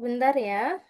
Bentar ya.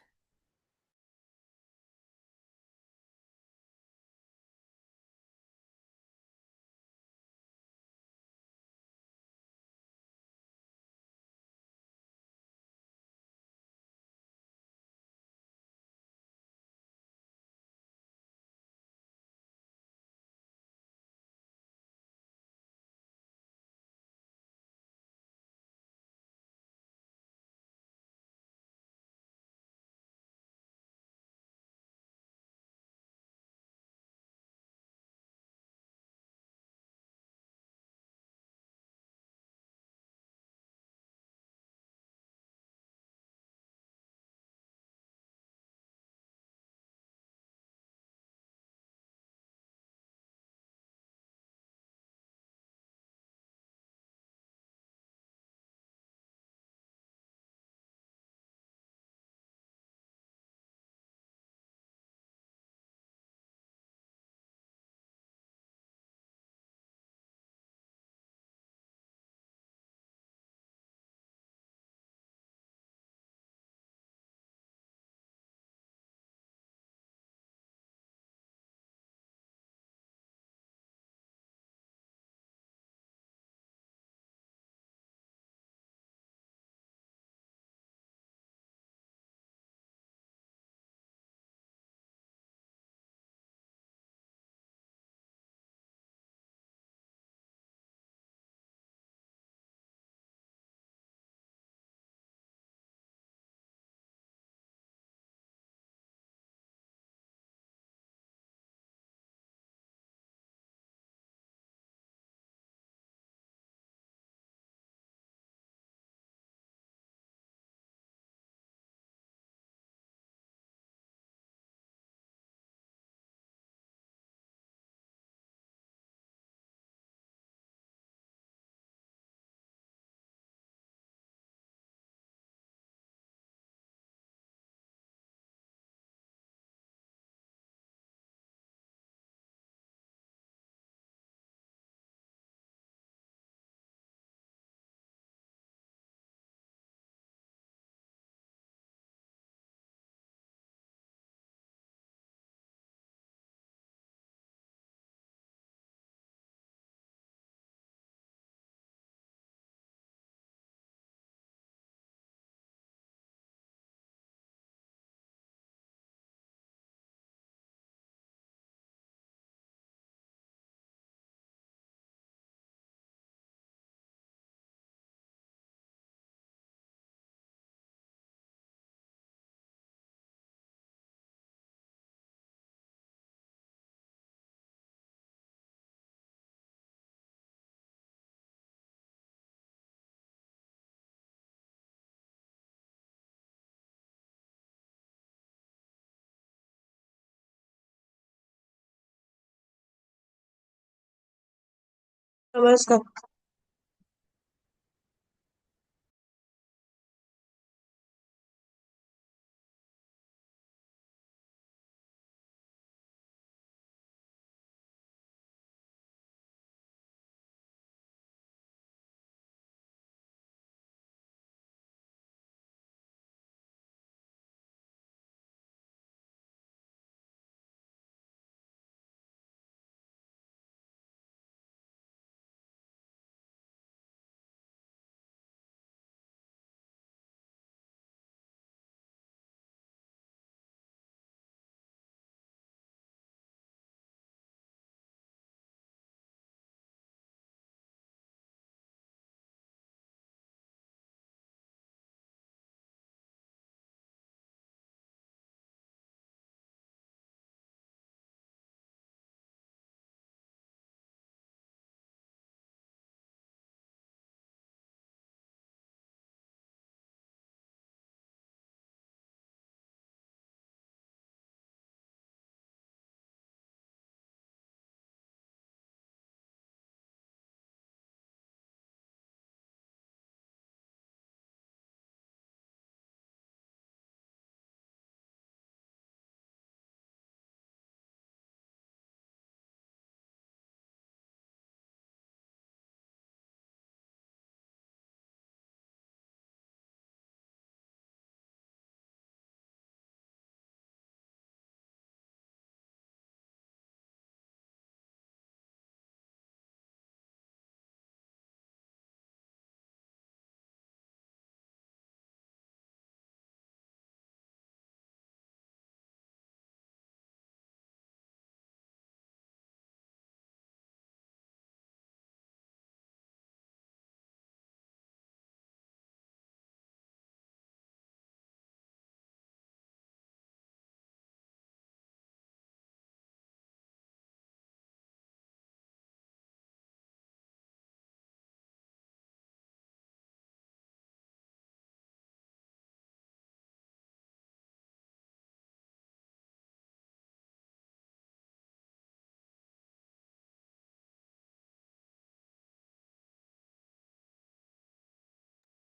Mas Kak,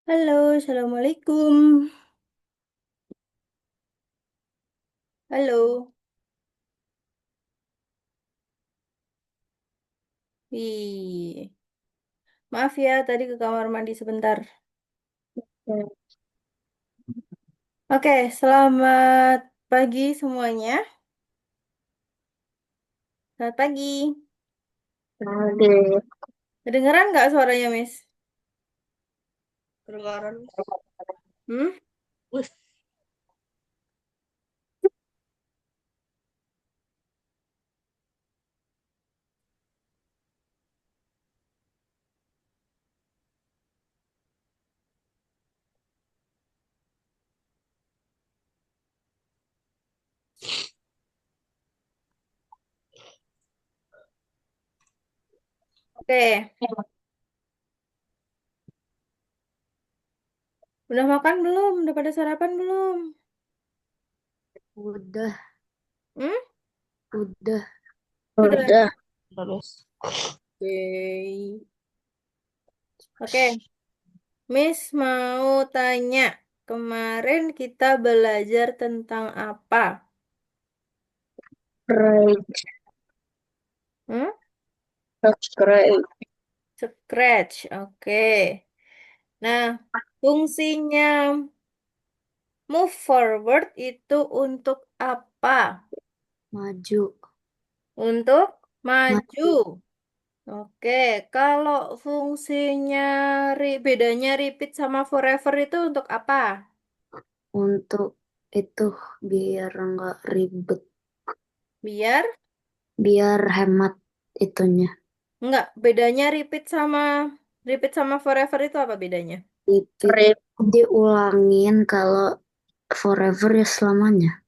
Halo, Assalamualaikum. Halo. Ih, maaf ya, tadi ke kamar mandi sebentar. Oke, selamat pagi semuanya. Selamat pagi. Oke. Kedengeran nggak suaranya, Miss? Kedengaran. Hmm? Wih, Oke, udah makan belum? Udah pada sarapan belum? udah, Hmm? udah, Sudah. udah. Terus. Oke. Oke, Miss mau tanya. Kemarin kita belajar tentang apa? Right, Hmm? subscribe. Scratch. Oke. Nah, fungsinya move forward itu untuk apa? Maju, Untuk maju. maju. Oke, kalau fungsinya bedanya repeat sama forever itu untuk apa? Untuk itu biar nggak ribet, Biar biar hemat itunya. enggak, bedanya repeat sama forever itu apa bedanya? Repeat. Diulangin kalau forever ya selamanya.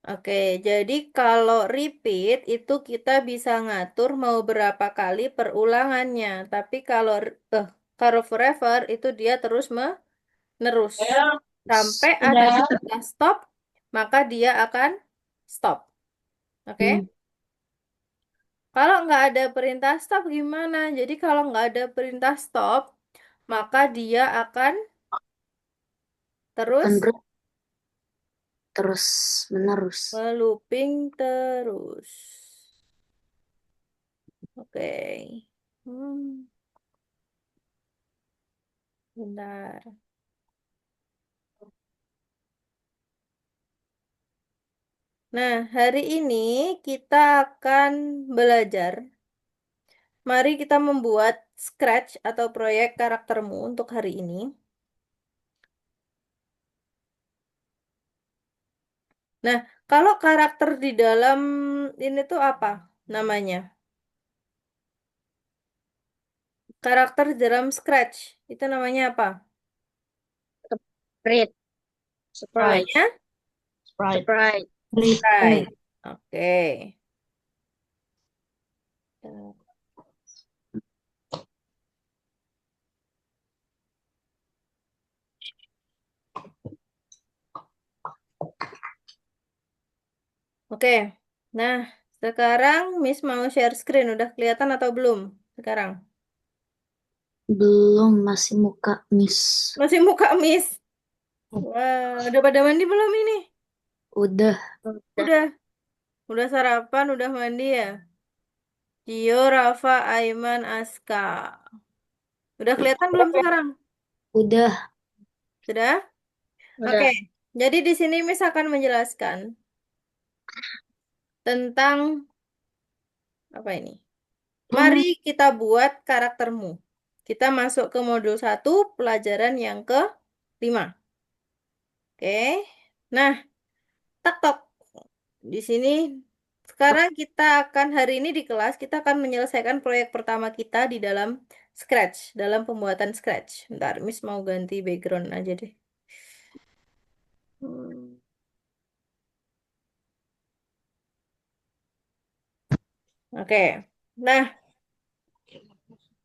Oke, jadi kalau repeat itu kita bisa ngatur mau berapa kali perulangannya. Tapi kalau forever itu dia terus menerus. Ya, Sampai ada udah. perintah stop, maka dia akan stop. Oke? Hmm, Kalau nggak ada perintah stop gimana? Jadi kalau nggak ada perintah stop, maka dia akan akan terus terus menerus. melooping terus. Oke. Hmm, bentar. Nah, hari ini kita akan belajar. Mari kita membuat scratch atau proyek karaktermu untuk hari ini. Nah, kalau karakter di dalam ini tuh apa namanya? Karakter di dalam scratch itu namanya apa? Sprite, Sprite, Namanya Sprite, Sprite. Sprite. sprite. Oke. Oke. Nah, sekarang Miss mau share screen. Udah kelihatan atau belum? Sekarang. Belum, masih muka Miss. Masih muka Miss. Wah, udah pada mandi belum ini? Udah. Udah. Udah sarapan, udah mandi ya? Gio, Rafa, Aiman, Aska. Udah kelihatan belum sekarang? Udah. Sudah? Oke. Udah. Jadi di sini Miss akan menjelaskan tentang apa ini? Mari Hmm. kita buat karaktermu. Kita masuk ke modul satu pelajaran yang ke-5. Oke. Nah, tak tok. Di sini sekarang kita akan hari ini di kelas kita akan menyelesaikan proyek pertama kita di dalam Scratch, dalam pembuatan Scratch. Ntar Miss mau ganti background aja deh. Hmm. Oke. Nah,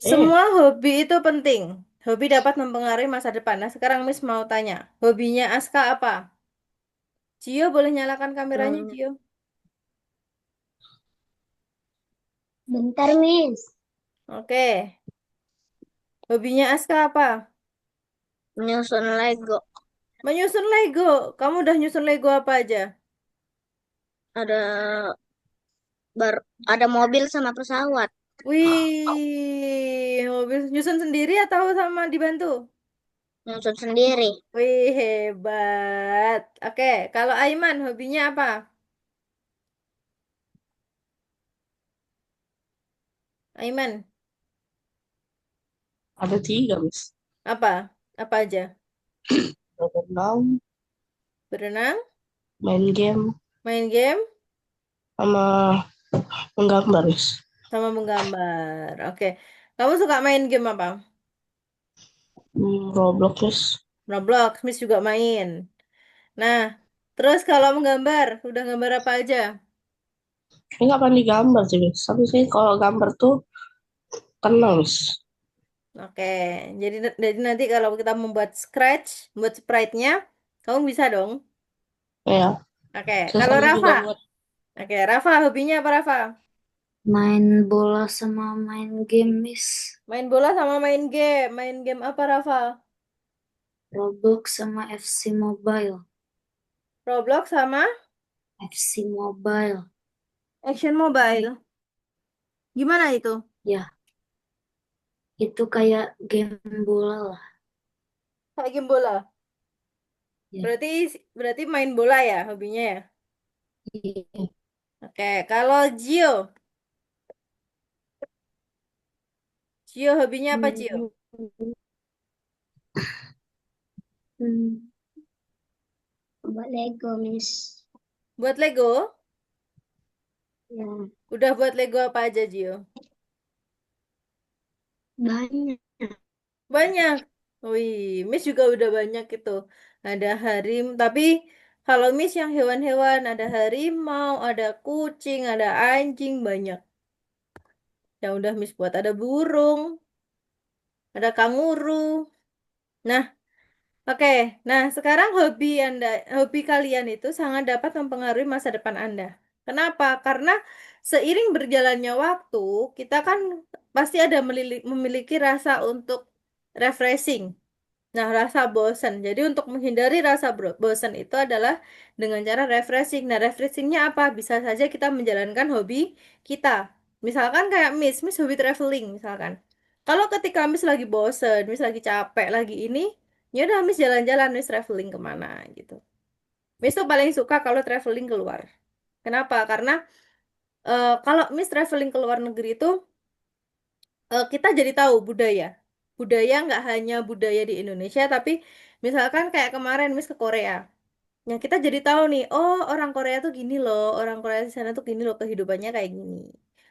Eh, semua hobi itu penting. Hobi dapat mempengaruhi masa depan. Nah, sekarang Miss mau tanya, hobinya Aska apa? Cio boleh nyalakan kameranya, Hmm, Cio? bentar, Miss. Oke. Hobinya Aska apa? Menyusun Lego. Menyusun Lego. Kamu udah nyusun Lego apa aja? Ada ada mobil sama pesawat. Wih, mobil nyusun sendiri atau sama dibantu? Menyusun sendiri. Wih, hebat. Oke, kalau Aiman hobinya apa? Aiman, Ada tiga, Miss. apa? Apa aja? Berenang, Berenang, main game, main game, sama menggambar, Miss. sama menggambar. Oke. Kamu suka main game apa? Roblox, Miss. Roblox, Miss juga main. Nah, terus kalau menggambar, udah gambar apa aja? Ini nggak pandai gambar sih, Miss. Tapi sih kalau gambar tuh tenang, Miss. Oke, jadi nanti kalau kita membuat scratch, membuat sprite-nya, kamu bisa dong. Ya, Oke, kalau sisanya Rafa, juga buat oke, Rafa hobinya apa Rafa? Main bola sama main game, Miss. Main bola sama main game. Main game apa Rafa? Roblox sama FC Mobile. Roblox sama FC Mobile. Action Mobile. Gimana itu? Ya, itu kayak game bola lah. Kayak game bola. Ya. Berarti berarti main bola ya hobinya ya? Iya. Oke, kalau Gio, Gio hobinya apa Gio? Hmm. Hmm. Buat Lego, Miss. Buat Lego? Ya, Udah buat Lego apa aja Gio? banyak. Banyak. Wih, Miss juga udah banyak itu. Ada harim, tapi kalau Miss yang hewan-hewan, ada harimau, ada kucing, ada anjing, banyak. Yang udah Miss buat ada burung, ada kanguru. Nah, oke. Nah, sekarang hobi kalian itu sangat dapat mempengaruhi masa depan Anda. Kenapa? Karena seiring berjalannya waktu, kita kan pasti ada memiliki rasa untuk refreshing. Nah, rasa bosan. Jadi untuk menghindari rasa bosan itu adalah dengan cara refreshing. Nah, refreshingnya apa? Bisa saja kita menjalankan hobi kita. Misalkan kayak Miss hobi traveling misalkan. Kalau ketika Miss lagi bosan, Miss lagi capek, lagi ini, ya udah Miss jalan-jalan, Miss traveling kemana gitu. Miss tuh paling suka kalau traveling keluar. Kenapa? Karena kalau Miss traveling ke luar negeri itu kita jadi tahu budaya. Budaya nggak hanya budaya di Indonesia, tapi misalkan kayak kemarin Miss ke Korea. Ya kita jadi tahu nih, oh orang Korea tuh gini loh, orang Korea di sana tuh gini loh kehidupannya kayak gini.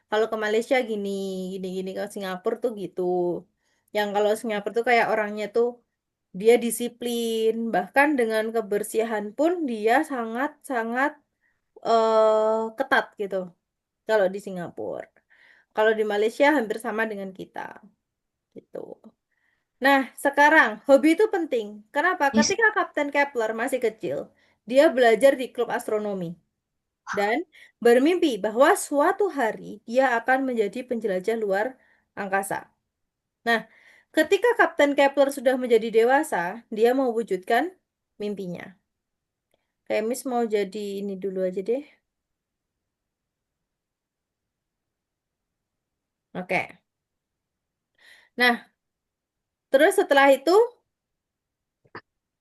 Kalau ke Malaysia gini, gini-gini ke Singapura tuh gitu. Yang kalau Singapura tuh kayak orangnya tuh dia disiplin, bahkan dengan kebersihan pun dia sangat-sangat ketat gitu. Kalau di Singapura, kalau di Malaysia hampir sama dengan kita gitu. Nah, sekarang hobi itu penting. Kenapa? Miss, Ketika Kapten Kepler masih kecil, dia belajar di klub astronomi dan bermimpi bahwa suatu hari dia akan menjadi penjelajah luar angkasa. Nah, ketika Kapten Kepler sudah menjadi dewasa, dia mewujudkan mimpinya. Kayak Miss mau jadi ini dulu aja deh. Oke. Nah, terus setelah itu,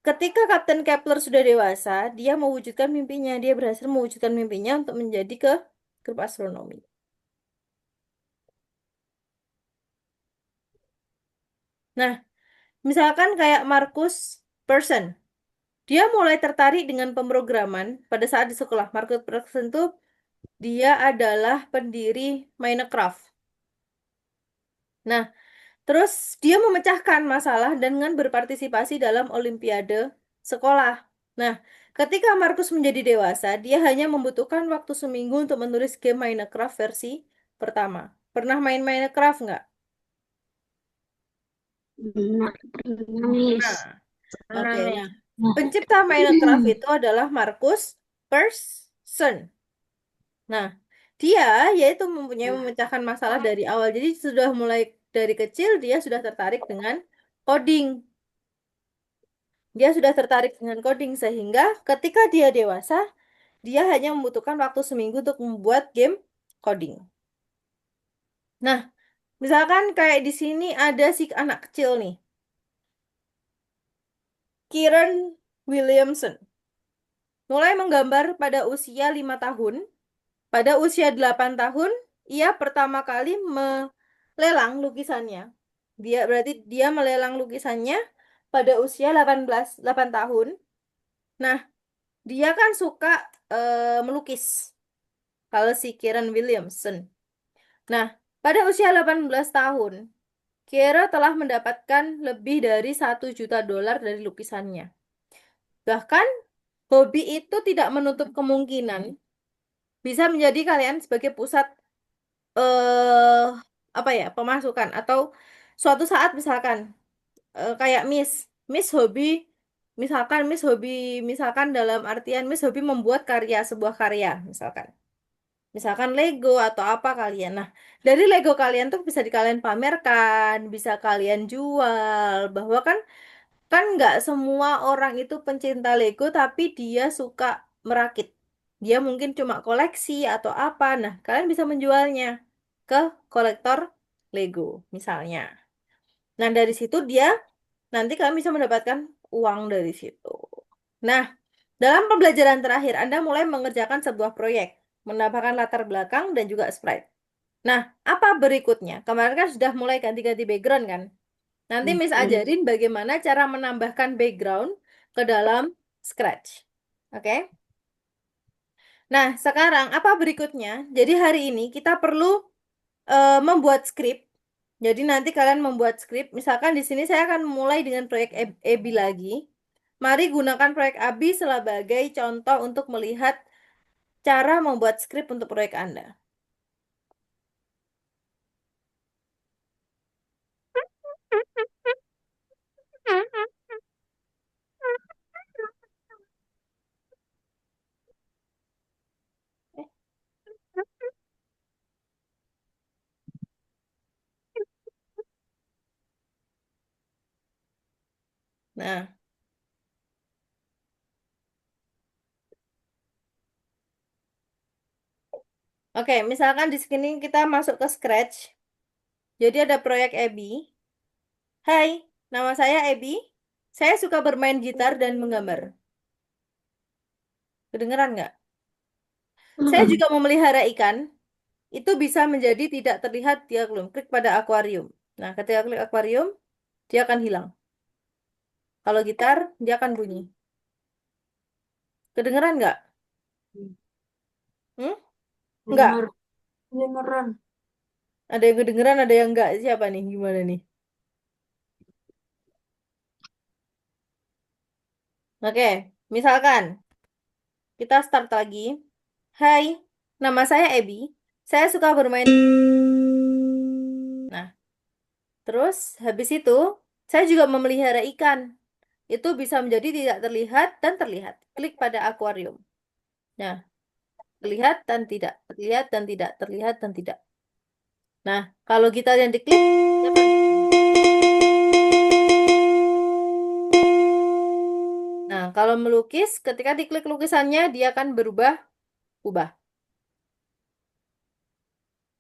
ketika Kapten Kepler sudah dewasa, dia mewujudkan mimpinya. Dia berhasil mewujudkan mimpinya untuk menjadi ke grup astronomi. Nah, misalkan kayak Marcus Persson, dia mulai tertarik dengan pemrograman pada saat di sekolah. Marcus Persson itu dia adalah pendiri Minecraft. Nah, terus dia memecahkan masalah dengan berpartisipasi dalam Olimpiade sekolah. Nah, ketika Marcus menjadi dewasa, dia hanya membutuhkan waktu seminggu untuk menulis game Minecraft versi pertama. Pernah main Minecraft nggak? pernah, Miss. Nah, Pernah, oke. Miss. Nah, Nah, pencipta Minecraft itu adalah Marcus Persson. Nah, dia yaitu mempunyai memecahkan masalah dari awal. Jadi sudah mulai dari kecil dia sudah tertarik dengan coding. Dia sudah tertarik dengan coding sehingga ketika dia dewasa, dia hanya membutuhkan waktu seminggu untuk membuat game coding. Nah, misalkan kayak di sini ada si anak kecil nih, Kieran Williamson. Mulai menggambar pada usia 5 tahun. Pada usia 8 tahun, ia pertama kali melelang lukisannya. Dia melelang lukisannya pada usia 8 tahun. Nah, dia kan suka melukis. Kalau si Kieran Williamson. Nah, pada usia 18 tahun, Kiera telah mendapatkan lebih dari 1 juta dolar dari lukisannya. Bahkan, hobi itu tidak menutup kemungkinan bisa menjadi kalian sebagai pusat eh apa ya, pemasukan atau suatu saat misalkan kayak Miss hobi misalkan dalam artian Miss hobi membuat sebuah karya misalkan. Misalkan Lego atau apa kalian. Nah, dari Lego kalian tuh bisa kalian pamerkan, bisa kalian jual. Bahwa kan nggak semua orang itu pencinta Lego, tapi dia suka merakit. Dia mungkin cuma koleksi atau apa. Nah, kalian bisa menjualnya ke kolektor Lego, misalnya. Nah, dari situ nanti kalian bisa mendapatkan uang dari situ. Nah, dalam pembelajaran terakhir, Anda mulai mengerjakan sebuah proyek, menambahkan latar belakang dan juga sprite. Nah, apa berikutnya? Kemarin kan sudah mulai ganti-ganti background kan? Nanti Miss ajarin bagaimana cara menambahkan background ke dalam Scratch. Oke? Nah, sekarang apa berikutnya? Jadi hari ini kita perlu membuat skrip. Jadi nanti kalian membuat skrip. Misalkan di sini saya akan mulai dengan proyek EBI lagi. Mari gunakan proyek ABI sebagai contoh untuk melihat cara membuat skrip untuk proyek Anda. Nah, oke, misalkan di sini kita masuk ke Scratch. Jadi ada proyek EBI. Hai, nama saya Ebi. Saya suka bermain gitar dan menggambar. Kedengeran nggak? Saya juga memelihara ikan. Itu bisa menjadi tidak terlihat di akuarium. Klik pada akuarium. Nah, ketika klik akuarium, dia akan hilang. Kalau gitar, dia akan bunyi. Kedengeran nggak? Hmm? Dengar, Nggak. dengeran. Ada yang kedengeran, ada yang nggak. Siapa nih? Gimana nih? Oke, misalkan kita start lagi. Hai, nama saya Ebi. Saya suka bermain. Nah, terus habis itu saya juga memelihara ikan. Itu bisa menjadi tidak terlihat dan terlihat. Klik pada akuarium. Nah, terlihat dan tidak, terlihat dan tidak, terlihat dan tidak. Nah, kalau kita yang diklik, dia akan Nah, kalau melukis, ketika diklik lukisannya, dia akan berubah.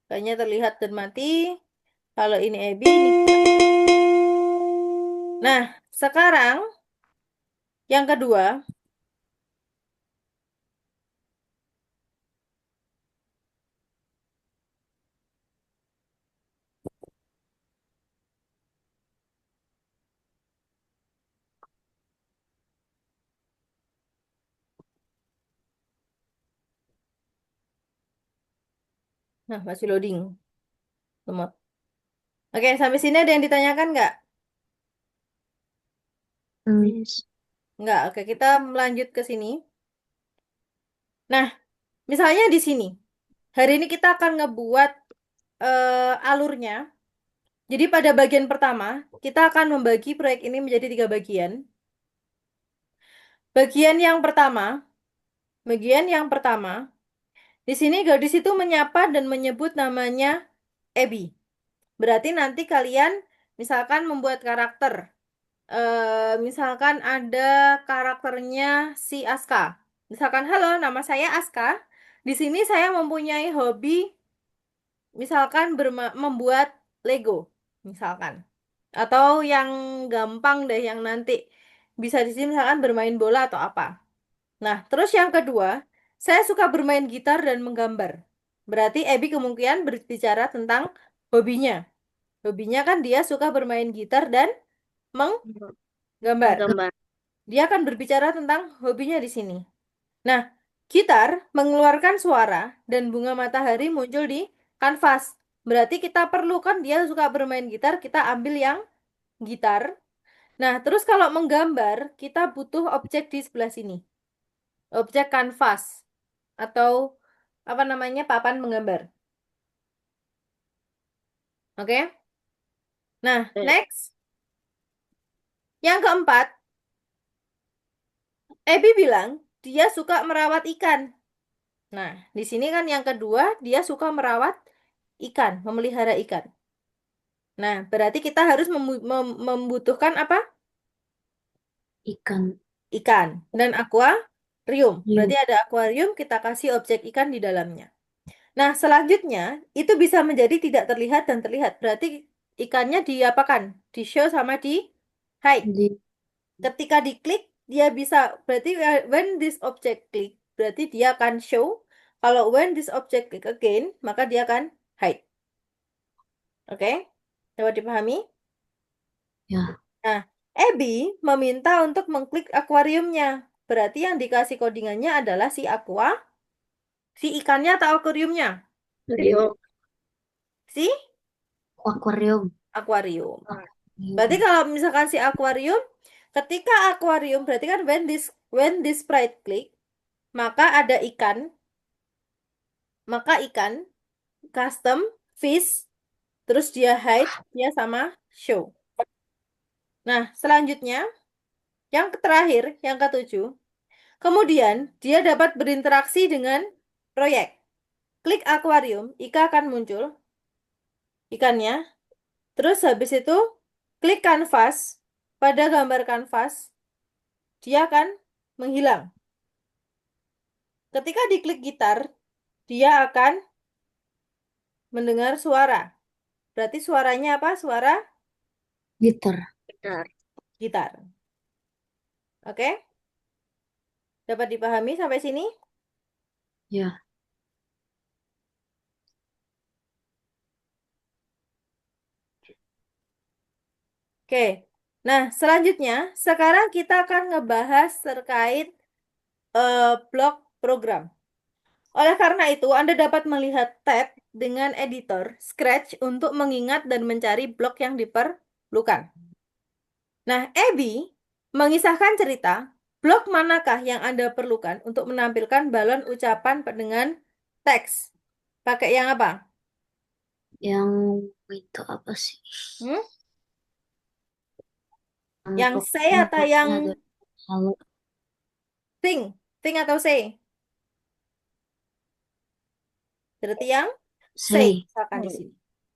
Kayaknya terlihat dan mati. Kalau ini Ebi, ini. Nah, sekarang yang kedua, nah masih loading. Lemot. Oke, sampai sini ada yang ditanyakan nggak? Yes. Nggak, oke kita melanjut ke sini. Nah, misalnya di sini. Hari ini kita akan ngebuat alurnya. Jadi pada bagian pertama, kita akan membagi proyek ini menjadi 3 bagian. Bagian yang pertama, bagian yang pertama, di sini gadis itu menyapa dan menyebut namanya Abby. Berarti nanti kalian misalkan membuat karakter. misalkan ada karakternya si Aska. Misalkan, halo, nama saya Aska. Di sini saya mempunyai hobi, misalkan membuat Lego, misalkan. Atau yang gampang deh, yang nanti bisa di sini misalkan bermain bola atau apa. Nah, terus yang kedua, saya suka bermain gitar dan menggambar. Berarti Ebi kemungkinan berbicara tentang hobinya. Hobinya kan dia suka bermain gitar dan menggambar. Gambar. Dia akan berbicara tentang hobinya di sini. Nah, gitar mengeluarkan suara dan bunga matahari muncul di kanvas. Berarti kita perlukan dia suka bermain gitar, kita ambil yang gitar. Nah, terus kalau menggambar, kita butuh objek di sebelah sini. Objek kanvas atau apa namanya papan menggambar. Oke? Nah, next. Yang keempat, Ebi bilang dia suka merawat ikan. Nah, di sini kan yang kedua, dia suka merawat ikan, memelihara ikan. Nah, berarti kita harus membutuhkan apa? Ikan. Ikan. Dan akuarium. Hiu. Berarti ada akuarium, kita kasih objek ikan di dalamnya. Nah, selanjutnya, itu bisa menjadi tidak terlihat dan terlihat. Berarti ikannya diapakan? Di show sama di hide. Di Ketika diklik, dia bisa, berarti when this object click, berarti dia akan show. Kalau when this object click again, maka dia akan hide. Oke? Dapat dipahami? ya. Nah, Abby meminta untuk mengklik akuariumnya. Berarti yang dikasih codingannya adalah si ikannya atau akuariumnya? Rio. Si Akuarium. akuarium. Berarti Akuarium. kalau misalkan si akuarium, ketika akuarium berarti kan when this sprite click, maka ada ikan, maka ikan custom fish, terus dia hide, dia sama show. Nah, selanjutnya yang terakhir, yang ketujuh, kemudian dia dapat berinteraksi dengan proyek. Klik akuarium, ikan akan muncul ikannya. Terus habis itu klik kanvas, pada gambar kanvas dia akan menghilang. Ketika diklik gitar, dia akan mendengar suara. Berarti suaranya apa? Suara Gitar. Benar. gitar. Oke? Dapat dipahami sampai sini? Ya. Oke. Nah, selanjutnya, sekarang kita akan ngebahas terkait blok program. Oleh karena itu, Anda dapat melihat tab dengan editor Scratch untuk mengingat dan mencari blok yang diperlukan. Nah, Abby mengisahkan cerita blok manakah yang Anda perlukan untuk menampilkan balon ucapan dengan teks. Pakai yang apa? Yang itu apa sih? Hmm? Yang say Pokoknya atau yang bloknya ada halo. think? Think atau say? Berarti yang say, Say. misalkan di sini.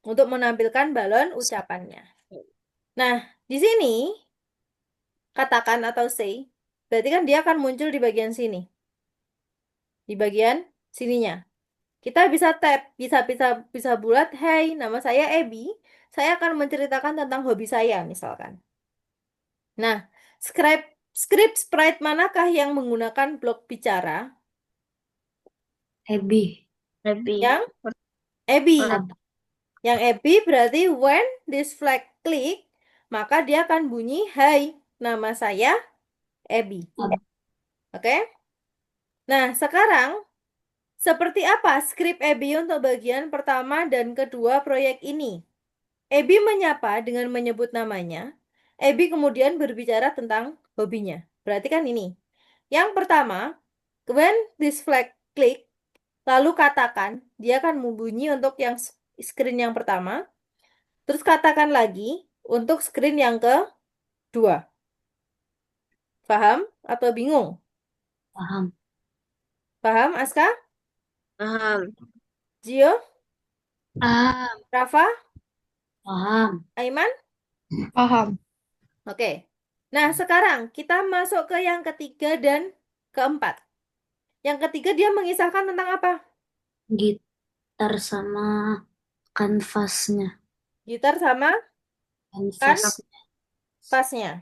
Untuk menampilkan balon ucapannya. Nah, di sini katakan atau say, berarti kan dia akan muncul di bagian sini. Di bagian sininya. Kita bisa tap, bisa bulat, "Hai, nama saya Abby. Saya akan menceritakan tentang hobi saya," misalkan. Nah, script script sprite manakah yang menggunakan blok bicara? Abby. Lebih. Yang Abby. Ab- Yang Abby berarti when this flag click, maka dia akan bunyi, "Hai, nama saya Abby." ab- Oke? Nah, sekarang seperti apa skrip Abby untuk bagian pertama dan kedua proyek ini? Abby menyapa dengan menyebut namanya. Abby kemudian berbicara tentang hobinya. Berarti kan ini. Yang pertama, when this flag click, lalu katakan, dia akan membunyi untuk yang screen yang pertama. Terus katakan lagi untuk screen yang kedua. Paham atau bingung? Paham. Paham, Aska? Paham. Gio? Paham. Rafa? Paham. Aiman? Paham. Oke. Nah, sekarang kita masuk ke yang ketiga dan keempat. Yang ketiga dia mengisahkan tentang apa? Gitar sama kanvasnya. Gitar sama Kanvas. kanvasnya.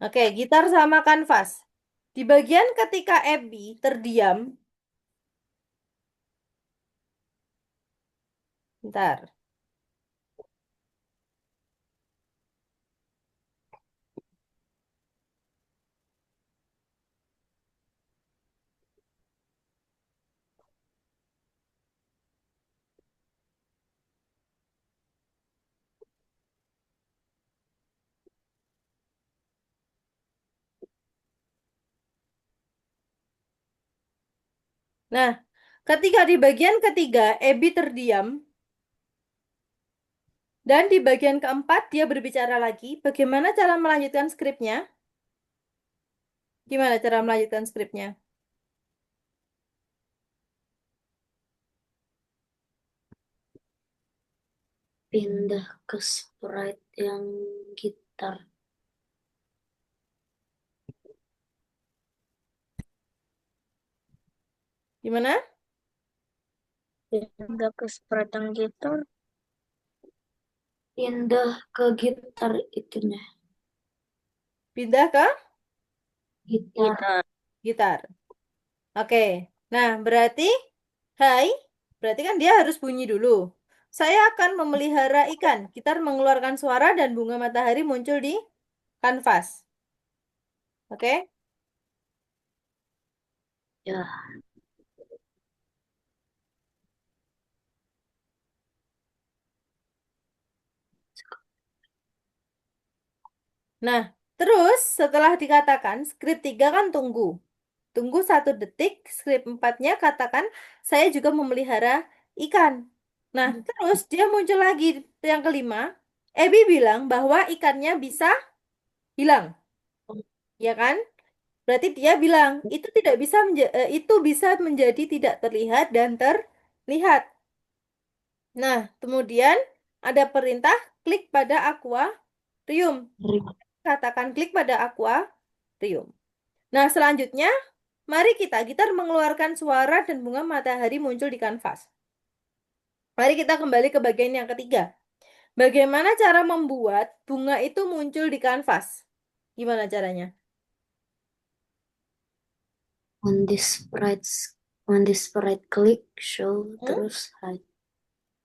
Oke, gitar sama kanvas. Di bagian ketika Abby terdiam, bentar. Nah, ketika di bagian ketiga Abby terdiam dan di bagian keempat dia berbicara lagi, bagaimana cara melanjutkan skripnya? Gimana cara melanjutkan skripnya? Pindah ke sprite yang gitar. Gimana? Pindah ke sprite yang gitar. Pindah ke gitar itunya. Pindah ke Gitar. gitar. Oke. Nah, berarti hai, berarti kan dia harus bunyi dulu. Saya akan memelihara ikan. Gitar mengeluarkan suara dan bunga matahari muncul di kanvas. Oke? Ya, Nah, terus setelah dikatakan skrip 3 kan tunggu. Tunggu 1 detik, skrip 4-nya katakan saya juga memelihara ikan. Nah, terus dia muncul lagi yang kelima. Ebi bilang bahwa ikannya bisa hilang, ya kan? Berarti dia bilang itu tidak bisa itu bisa menjadi tidak terlihat dan terlihat. Nah, kemudian ada perintah klik pada akuarium. Katakan klik pada akuarium. Nah, selanjutnya mari gitar mengeluarkan suara dan bunga matahari muncul di kanvas. Mari kita kembali ke bagian yang ketiga. Bagaimana cara membuat bunga itu muncul di kanvas? Gimana caranya? when this sprite click, show, Hmm? terus hide.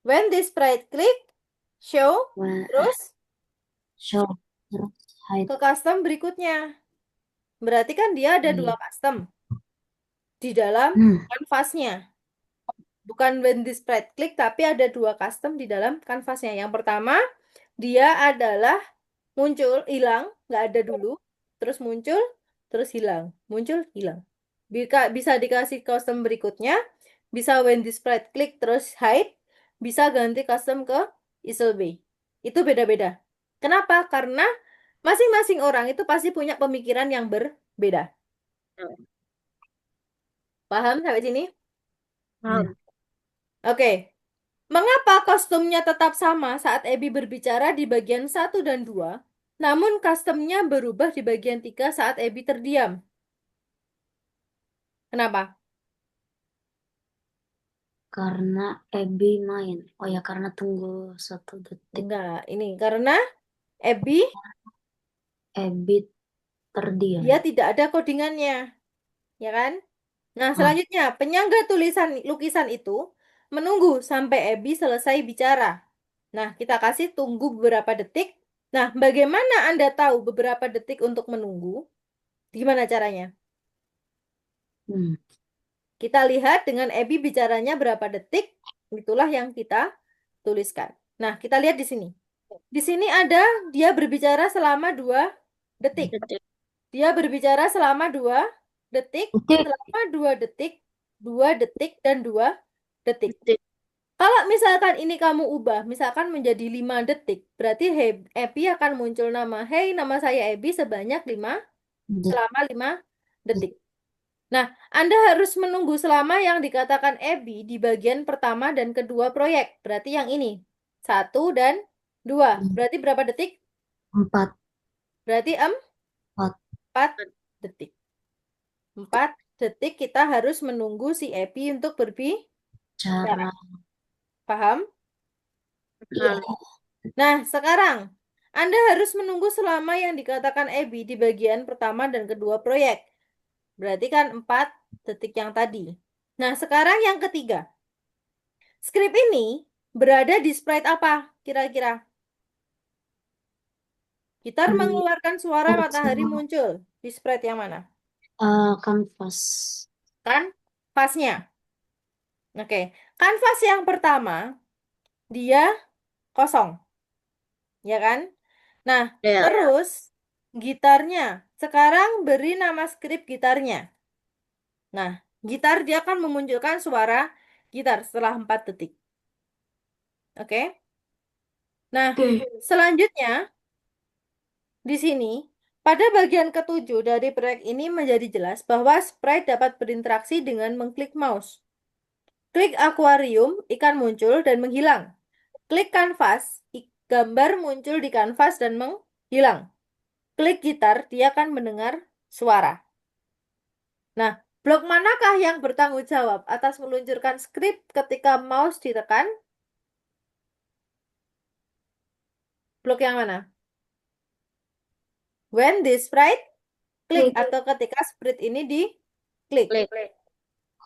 When this sprite click, show, When, terus show, terus hide. ke custom berikutnya. Berarti kan dia ada dua Iya. custom di dalam Hmm. kanvasnya. Bukan when this sprite click, tapi ada dua custom di dalam kanvasnya. Yang pertama, dia adalah muncul, hilang, nggak ada dulu, terus muncul, terus hilang, muncul, hilang. Bisa dikasih custom berikutnya, bisa when this sprite click terus hide, bisa ganti custom ke Isolbe. Itu beda-beda. Kenapa? Karena masing-masing orang itu pasti punya pemikiran yang berbeda. Paham sampai sini? Ya. Oke. Mengapa kostumnya tetap sama saat Abby berbicara di bagian 1 dan 2, namun kostumnya berubah di bagian 3 saat Abby terdiam? Kenapa? Karena Abby main. Oh ya, karena tunggu 1 detik. Enggak, ini karena Abby Abby terdiam. dia tidak ada codingannya, ya kan? Nah, Ah, selanjutnya penyangga tulisan lukisan itu menunggu sampai Abby selesai bicara. Nah, kita kasih tunggu beberapa detik. Nah, bagaimana Anda tahu beberapa detik untuk menunggu? Gimana caranya? hmm. Kita lihat dengan Abby bicaranya berapa detik, itulah yang kita tuliskan. Nah, kita lihat di sini. Di sini ada dia berbicara selama 2 detik. Dia berbicara selama 2 detik, Detik. selama 2 detik, 2 detik, dan 2 detik. Kalau misalkan ini kamu ubah, misalkan menjadi 5 detik, berarti Abby akan muncul nama, hey, nama saya Abby sebanyak 5, selama 5 detik. Nah, Anda harus menunggu selama yang dikatakan Abby di bagian pertama dan kedua proyek. Berarti yang ini. 1 dan 2. Berarti berapa detik? 4. Berarti 4 detik. 4 detik kita harus menunggu si Ebi untuk berbicara. Cara. Paham? Iya. Nah, sekarang Anda harus menunggu selama yang dikatakan Ebi di bagian pertama dan kedua proyek. Berarti kan 4 detik yang tadi. Nah, sekarang yang ketiga. Skrip ini berada di sprite apa kira-kira? Gitar Di mengeluarkan suara matahari sama muncul. Di sprite yang mana? kanvas. Kan? Pasnya. Oke. Kanvas yang pertama, dia kosong. Ya kan? Nah, Ya. terus gitarnya. Sekarang beri nama skrip gitarnya. Nah, gitar dia akan memunculkan suara gitar setelah 4 detik. Oke? Nah, Oke. selanjutnya di sini, pada bagian ketujuh dari proyek ini menjadi jelas bahwa sprite dapat berinteraksi dengan mengklik mouse. Klik akuarium, ikan muncul dan menghilang. Klik kanvas, gambar muncul di kanvas dan menghilang. Klik gitar, dia akan mendengar suara. Nah, blok manakah yang bertanggung jawab atas meluncurkan skrip ketika mouse ditekan? Blok yang mana? When this sprite klik Klik. atau ketika sprite ini diklik. Klik.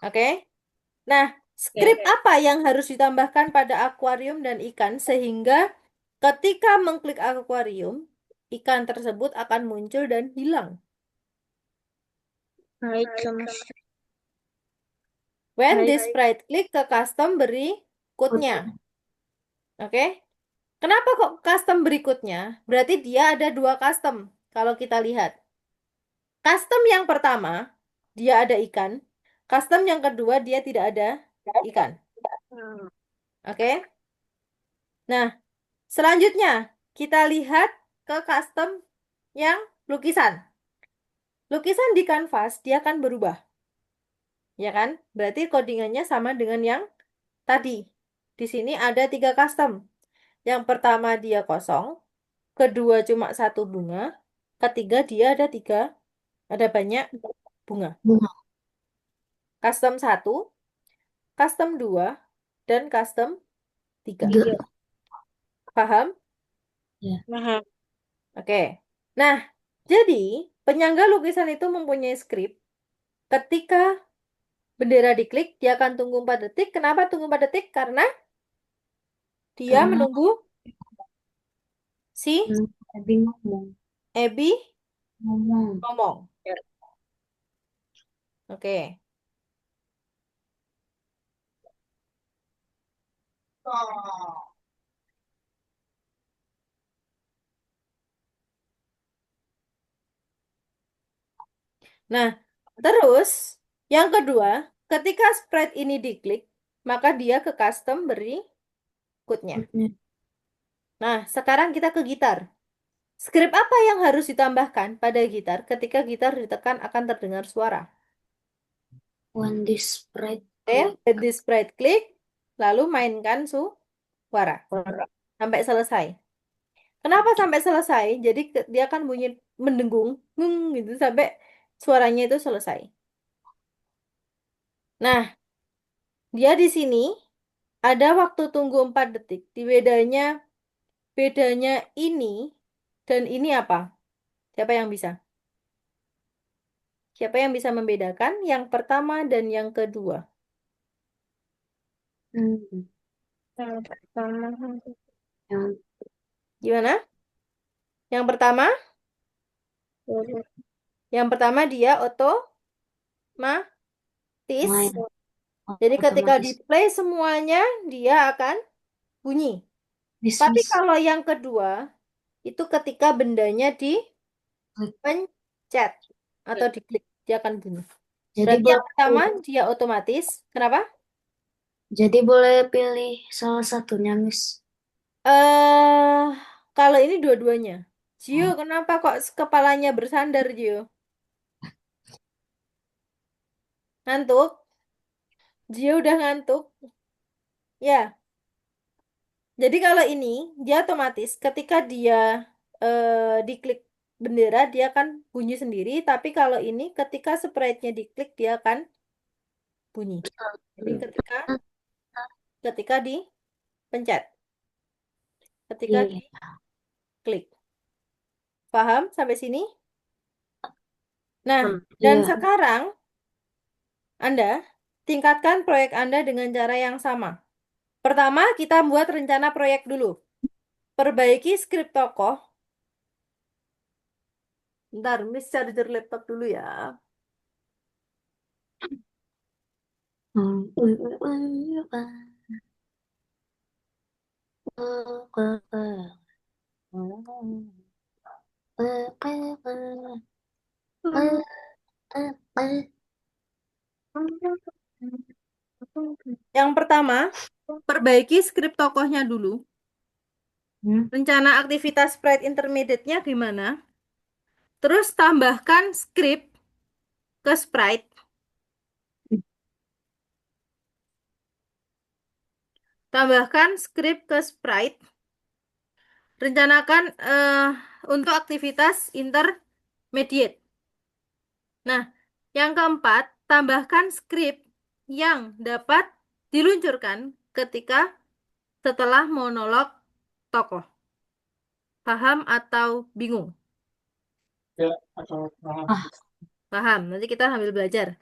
Oke. Nah, skrip apa yang harus ditambahkan pada akuarium dan ikan sehingga ketika mengklik akuarium, ikan tersebut akan muncul dan hilang. Naik sama When naik. this sprite klik ke custom berikutnya. Oke. Kenapa kok custom berikutnya? Berarti dia ada dua custom. Kalau kita lihat. Custom yang pertama, dia ada ikan. Custom yang kedua, dia tidak ada ikan. Oke. Nah, selanjutnya, kita lihat ke custom yang lukisan. Lukisan di kanvas, dia akan berubah. Ya kan? Berarti codingannya sama dengan yang tadi. Di sini ada 3 custom. Yang pertama dia kosong, kedua cuma 1 bunga, ketiga dia ada banyak bunga. Bunga. Custom 1, custom 2, dan custom 3. 3. Paham? Ya. Nah, Oke. Nah, jadi penyangga lukisan itu mempunyai skrip. Ketika bendera diklik, dia akan tunggu 4 detik. Kenapa tunggu 4 detik? Karena dia Karena menunggu si Ebi ngomong. Ebi Ngomong. ngomong. Oke. Nah, terus yang kedua, ketika sprite ini diklik, maka dia ke custom berikutnya. Nah, sekarang kita ke gitar. Skrip apa yang harus ditambahkan pada gitar ketika gitar ditekan akan terdengar suara? When this sprite Oke, klik. let the sprite klik, lalu mainkan suara sampai selesai. Kenapa sampai selesai? Jadi dia akan bunyi mendengung, gitu sampai suaranya itu selesai. Nah, dia di sini ada waktu tunggu 4 detik. Bedanya ini dan ini apa? Siapa yang bisa? Siapa yang bisa membedakan yang pertama dan yang kedua? Hmm. yang pertama Yang Gimana? Yang pertama, dia otomatis. main Jadi ketika di otomatis. play semuanya dia akan bunyi. Miss Tapi miss. kalau yang kedua itu ketika bendanya Klik. dipencet atau diklik dia akan bunyi. Jadi Berarti yang pertama boleh. dia otomatis. Kenapa? Jadi boleh pilih salah satunya, Miss. eh kalau ini dua-duanya. Gio, Oh, kenapa kok kepalanya bersandar, Gio? Ngantuk? Gio udah ngantuk? Ya. Jadi kalau ini dia otomatis ketika dia diklik bendera dia akan bunyi sendiri, tapi kalau ini ketika sprite-nya diklik dia akan bunyi. Jadi ketika ketika dipencet, ketika Iya. diklik. Paham sampai sini? Nah, dan Iya. sekarang Anda tingkatkan proyek Anda dengan cara yang sama. Pertama, kita buat rencana proyek dulu. Perbaiki skrip tokoh. Bentar, Miss charger laptop dulu ya. Yang pertama, perbaiki skrip tokohnya dulu. Rencana aktivitas sprite intermediate-nya gimana? Terus tambahkan skrip ke sprite. Tambahkan skrip ke sprite. Rencanakan untuk aktivitas intermediate. Nah, yang keempat, tambahkan skrip yang dapat diluncurkan ketika setelah monolog tokoh. Paham atau bingung? Ah, Paham. Nanti kita sambil belajar.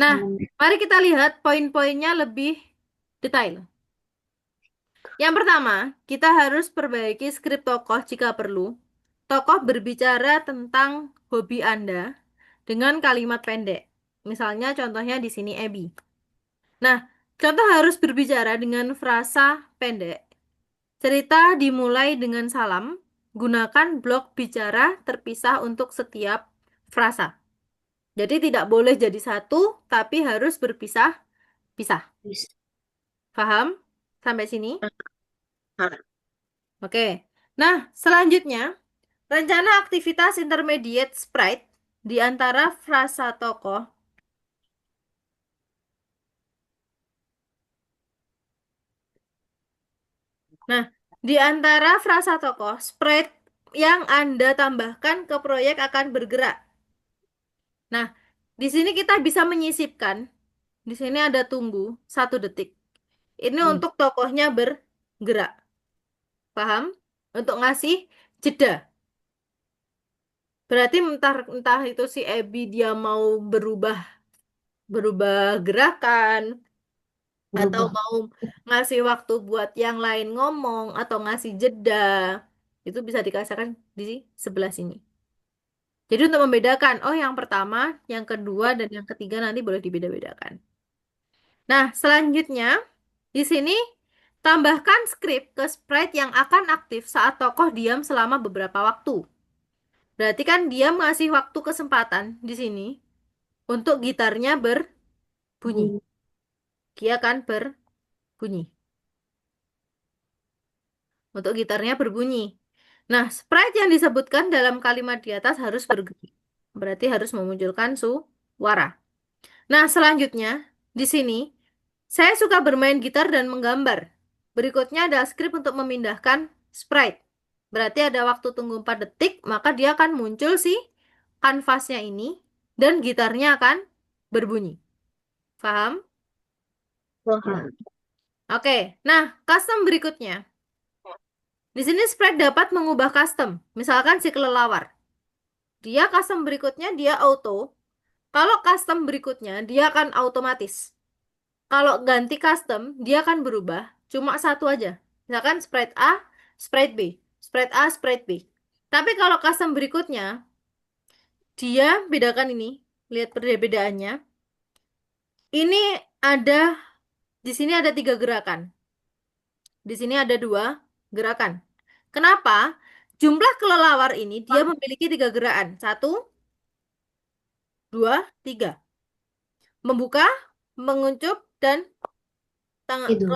Nah, hmm, mari kita lihat poin-poinnya lebih detail. Yang pertama, kita harus perbaiki skrip tokoh jika perlu. Tokoh berbicara tentang hobi Anda dengan kalimat pendek. Misalnya contohnya di sini Abby. Nah, contoh harus berbicara dengan frasa pendek. Cerita dimulai dengan salam. Gunakan blok bicara terpisah untuk setiap frasa. Jadi tidak boleh jadi satu, tapi harus berpisah-pisah. bisa. Paham? Sampai sini? Oke. Nah, selanjutnya, rencana aktivitas intermediate sprite di antara frasa tokoh. Nah, di antara frasa tokoh, sprite yang Anda tambahkan ke proyek akan bergerak. Nah, di sini kita bisa menyisipkan. Di sini ada tunggu 1 detik. Ini untuk tokohnya bergerak. Paham? Untuk ngasih jeda. Berarti entah entah itu si Abby dia mau berubah berubah gerakan atau Berubah. mau ngasih waktu buat yang lain ngomong atau ngasih jeda. Itu bisa dikasihkan di sebelah sini. Jadi untuk membedakan, oh yang pertama, yang kedua, dan yang ketiga nanti boleh dibeda-bedakan. Nah, selanjutnya di sini tambahkan skrip ke sprite yang akan aktif saat tokoh diam selama beberapa waktu. Berarti kan dia masih waktu kesempatan di sini untuk gitarnya berbunyi. Dia kan berbunyi. Untuk gitarnya berbunyi. Nah, sprite yang disebutkan dalam kalimat di atas harus bergerak. Berarti harus memunculkan suara. Nah, selanjutnya di sini saya suka bermain gitar dan menggambar. Berikutnya ada skrip untuk memindahkan sprite. Berarti ada waktu tunggu 4 detik, maka dia akan muncul si kanvasnya ini dan gitarnya akan berbunyi. Paham? Paham. Oke. Nah, custom berikutnya. Di sini sprite dapat mengubah custom. Misalkan si kelelawar. Dia custom berikutnya dia auto. Kalau custom berikutnya dia akan otomatis. Kalau ganti custom, dia akan berubah. Cuma satu aja. Misalkan sprite A, sprite B. Sprite A, sprite B. Tapi kalau custom berikutnya, dia bedakan ini. Lihat perbedaannya. Ini ada, di sini ada 3 gerakan. Di sini ada 2 gerakan. Kenapa? Jumlah kelelawar ini dia memiliki 3 gerakan. 1, 2, 3. Membuka, menguncup, dan Tidur.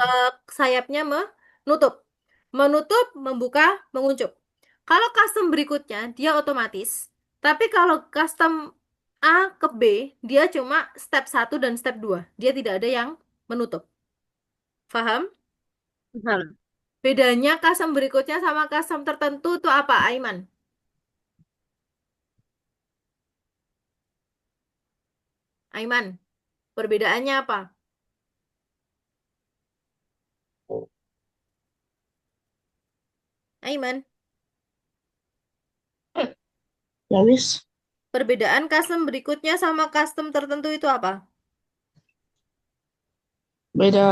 sayapnya menutup. Menutup, membuka, menguncup. Kalau custom berikutnya, dia otomatis. Tapi kalau custom A ke B, dia cuma step 1 dan step 2. Dia tidak ada yang menutup. Paham? Paham. Bedanya custom berikutnya sama custom tertentu itu apa, Aiman? Aiman, perbedaannya apa? Aiman, Ya wis, perbedaan custom berikutnya sama custom tertentu itu apa? beda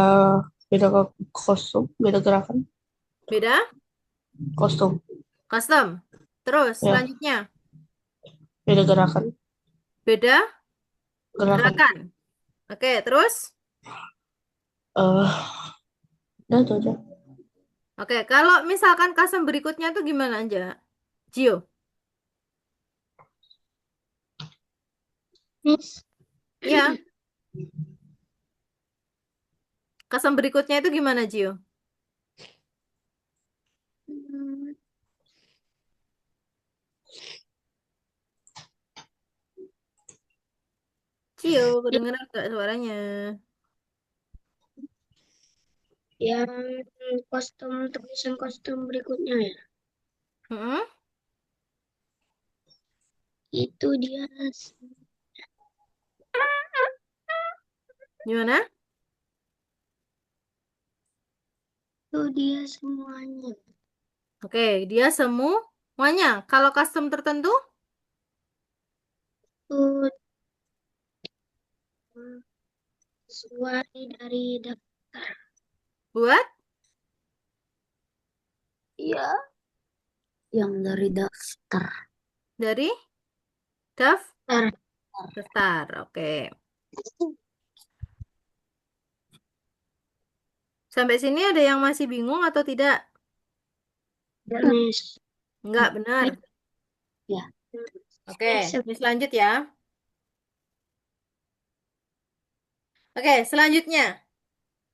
beda kostum, beda gerakan, Beda? kostum. Custom. Terus Ya, selanjutnya, beda gerakan, beda gerakan. gerakan. Oke, terus? Eh, udah itu aja. Oke, kalau misalkan custom berikutnya tuh gimana aja? Gio, ya, custom berikutnya itu gimana, Gio? Hmm, Gio, kedengeran gak suaranya? yang kostum tulisan kostum berikutnya ya. Mm-mm. Itu dia Gimana? semuanya. Oke, dia semuanya. Kalau custom tertentu, Itu sesuai dari daftar. buat Iya. Yang dari daftar. dari daftar. Daftar. Daftar, oke. Sampai sini ada yang masih bingung atau tidak? Ya, Miss. Enggak, benar. Ya. Oke, ini lanjut ya. Oke, selanjutnya.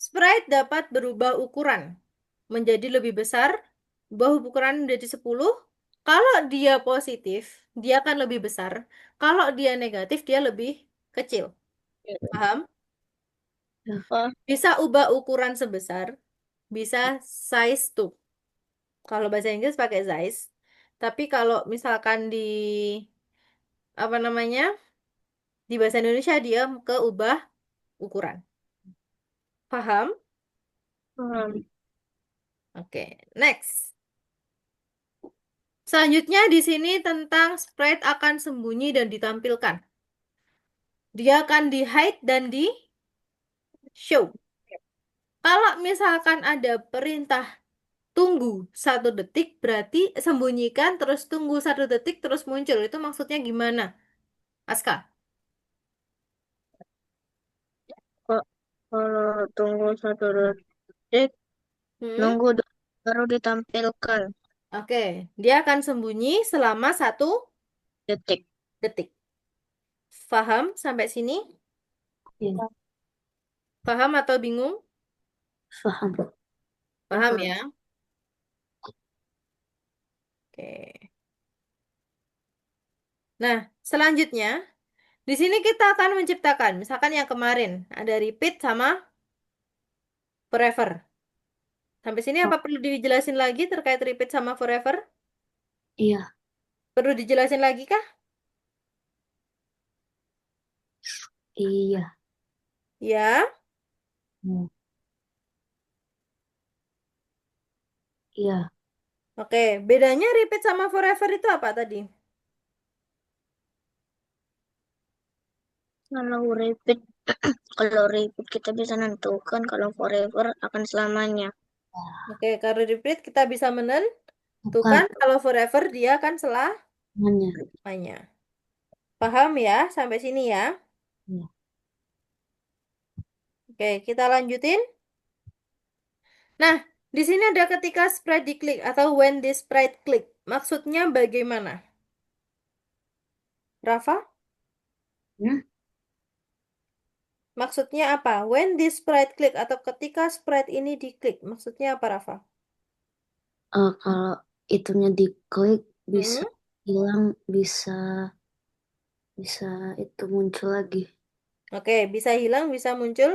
Sprite dapat berubah ukuran menjadi lebih besar, ubah ukuran menjadi 10. Kalau dia positif, dia akan lebih besar. Kalau dia negatif, dia lebih kecil. Paham? Oh, Bisa ubah ukuran sebesar, bisa size to. Kalau bahasa Inggris pakai size. Tapi kalau misalkan di apa namanya? Di bahasa Indonesia dia ke ubah ukuran. Paham? Oke, next. Selanjutnya di sini tentang sprite akan sembunyi dan ditampilkan. Dia akan di hide dan di show. Kalau misalkan ada perintah tunggu 1 detik, berarti sembunyikan terus tunggu 1 detik terus muncul. Itu maksudnya gimana, Aska? kok kalau tunggu 1 detik, Hmm? nunggu baru ditampilkan Oke, dia akan sembunyi selama detik. detik. Paham sampai sini? Ya, Paham atau bingung? paham. Paham ya? Oke. Nah, selanjutnya di sini kita akan menciptakan, misalkan yang kemarin ada repeat sama forever. Sampai sini Oh, apa perlu dijelasin lagi terkait repeat sama forever? iya, Perlu dijelasin lagi kah? iya. Ya. Hmm, iya. Oke, bedanya repeat sama forever itu apa tadi? Kalau repeat, kalau repeat kita bisa nentukan, kalau forever akan selamanya. Oke, kalau repeat kita bisa Bukan menentukan, kalau forever dia akan namanya. selamanya. Paham ya sampai sini ya? Iya. Oke, kita lanjutin. Nah, di sini ada ketika sprite diklik atau when this sprite click. Maksudnya bagaimana? Rafa? Hmm? Maksudnya apa? When this sprite click atau ketika sprite ini diklik. Maksudnya apa, Rafa? Kalau itunya diklik bisa Hmm? hilang, bisa bisa itu muncul lagi. Oke, bisa hilang, bisa muncul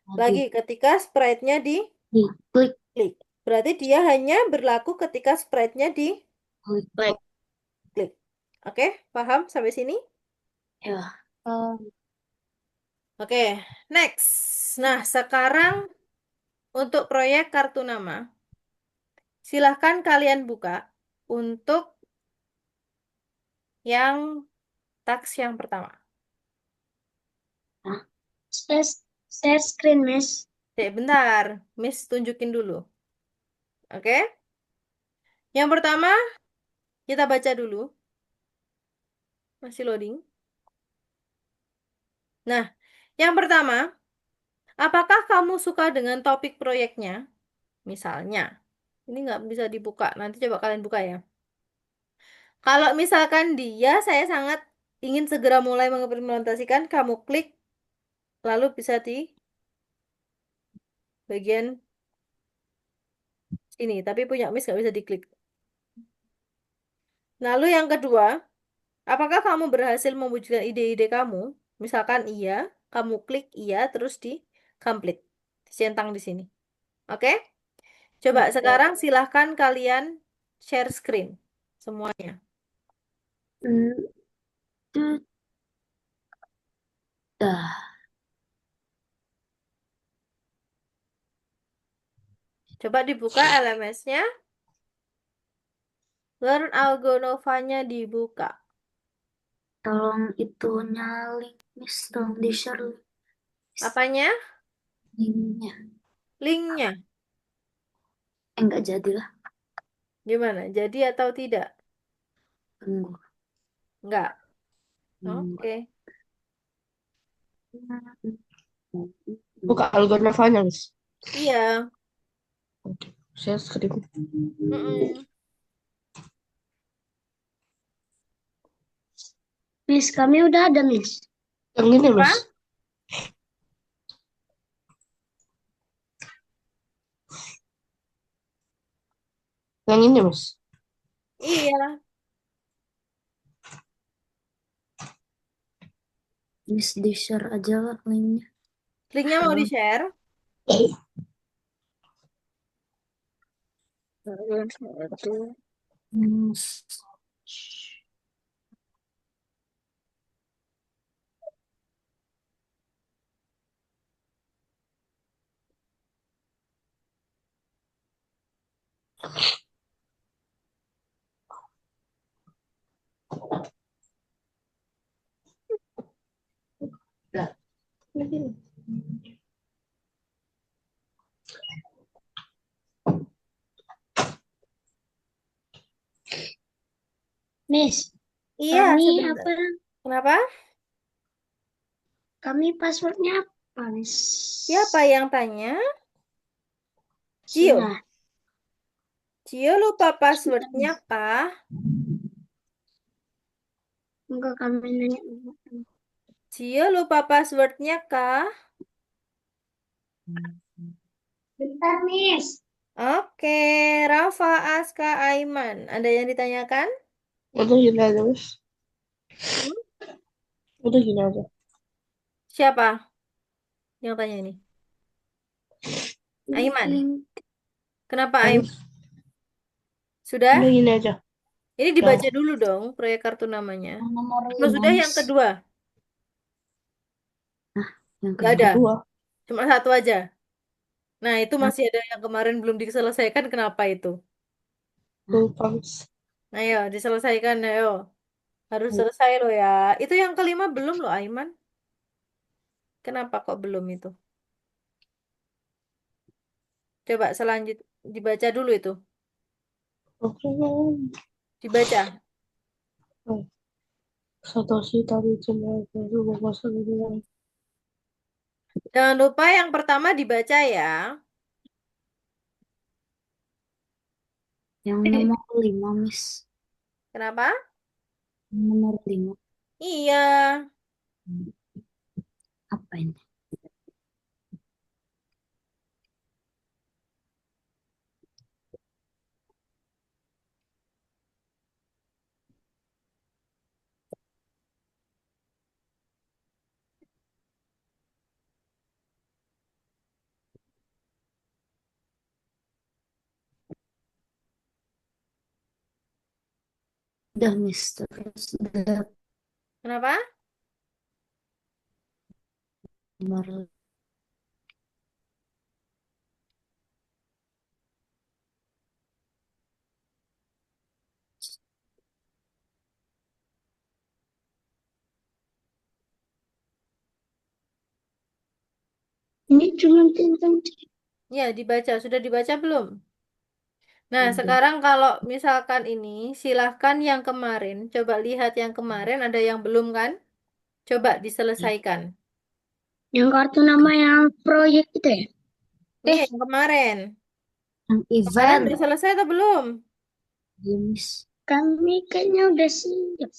lagi Lagi ketika sprite-nya diklik. diklik. Berarti dia hanya berlaku ketika sprite-nya diklik. Klik. Oke, paham sampai sini? Ya. Oke, next. Nah, sekarang untuk proyek kartu nama, silahkan kalian buka untuk yang taks yang pertama. Nah, share screen, Miss. Bentar, Miss tunjukin dulu. Oke, yang pertama kita baca dulu. Masih loading. Nah, yang pertama, apakah kamu suka dengan topik proyeknya? Misalnya, ini nggak bisa dibuka. Nanti coba kalian buka ya. Kalau misalkan dia, saya sangat ingin segera mulai mengimplementasikan, kamu klik, lalu bisa di bagian sini. Tapi punya Miss nggak bisa diklik. Lalu yang kedua, apakah kamu berhasil mewujudkan ide-ide kamu? Misalkan iya, kamu klik iya, terus di complete. Centang di sini. Oke? Coba Oke. sekarang silahkan kalian share screen. Semuanya. Hmm, tuh, dah. Coba dibuka LMS-nya. Learn Algo Nova-nya dibuka. Tolong itu nyalin, Miss. Tolong di-share Apanya? linknya. Linknya. Enggak jadilah. Gimana? Jadi atau tidak? Tunggu. Enggak. Hmm. Oke. Buka Algonovanya, Miss. Iya. Oke. Share screen. Mm-mm. Miss, kami udah ada, Miss. Yang ini, Apa? Miss. Yang ini, Miss. Iya. Miss, di-share aja lah linknya. Linknya mau Tolong. di-share? Hmm. Miss, Iya, kami sebentar. apa? Kenapa? Kami passwordnya apa, Miss? Siapa yang tanya? Cio. Sudah. Cio lupa Sudah, passwordnya Miss. kah? Enggak, kami nanya. Cio lupa passwordnya kah? Bentar, Miss. Oke, Rafa, Aska, Aiman. Ada yang ditanyakan? Udah gini aja, Miss. Hmm? Udah gini aja. Siapa yang tanya ini? Aiman. Link. Kenapa Yang Aiman? Sudah? udah gini aja. Ini Udah. dibaca dulu dong proyek kartu namanya. Nomor Kalau 5, sudah yang Miss. kedua, Nah, yang nggak Yang ada. kedua. kedua. Cuma satu aja. Nah, itu Nah, masih ada yang kemarin belum diselesaikan. Kenapa itu? Lupa, Miss. Ayo, diselesaikan. Ayo. Harus selesai loh ya. Itu yang kelima belum loh, Aiman. Kenapa kok belum itu? Coba selanjut dibaca dulu itu. Oke. Dibaca. Satoshi tadi cuma baru bahasa dunia. Jangan lupa yang pertama dibaca ya. yang nomor 5, Miss. Kenapa? Nomor 5. Iya. Apa ini? Udah, Miss. Terus udah Kenapa? nomor Ini cuma tentang Ya, dibaca. Sudah dibaca belum? Nah, udah. sekarang kalau misalkan ini, silahkan yang kemarin. Coba lihat yang kemarin, ada yang belum kan? Coba Ya. diselesaikan. yang kartu Oke. nama yang proyek itu ya? Iya, Eh, yang kemarin. Yang Kemarin event. udah selesai atau belum? Ya, Miss. kami kayaknya udah siap.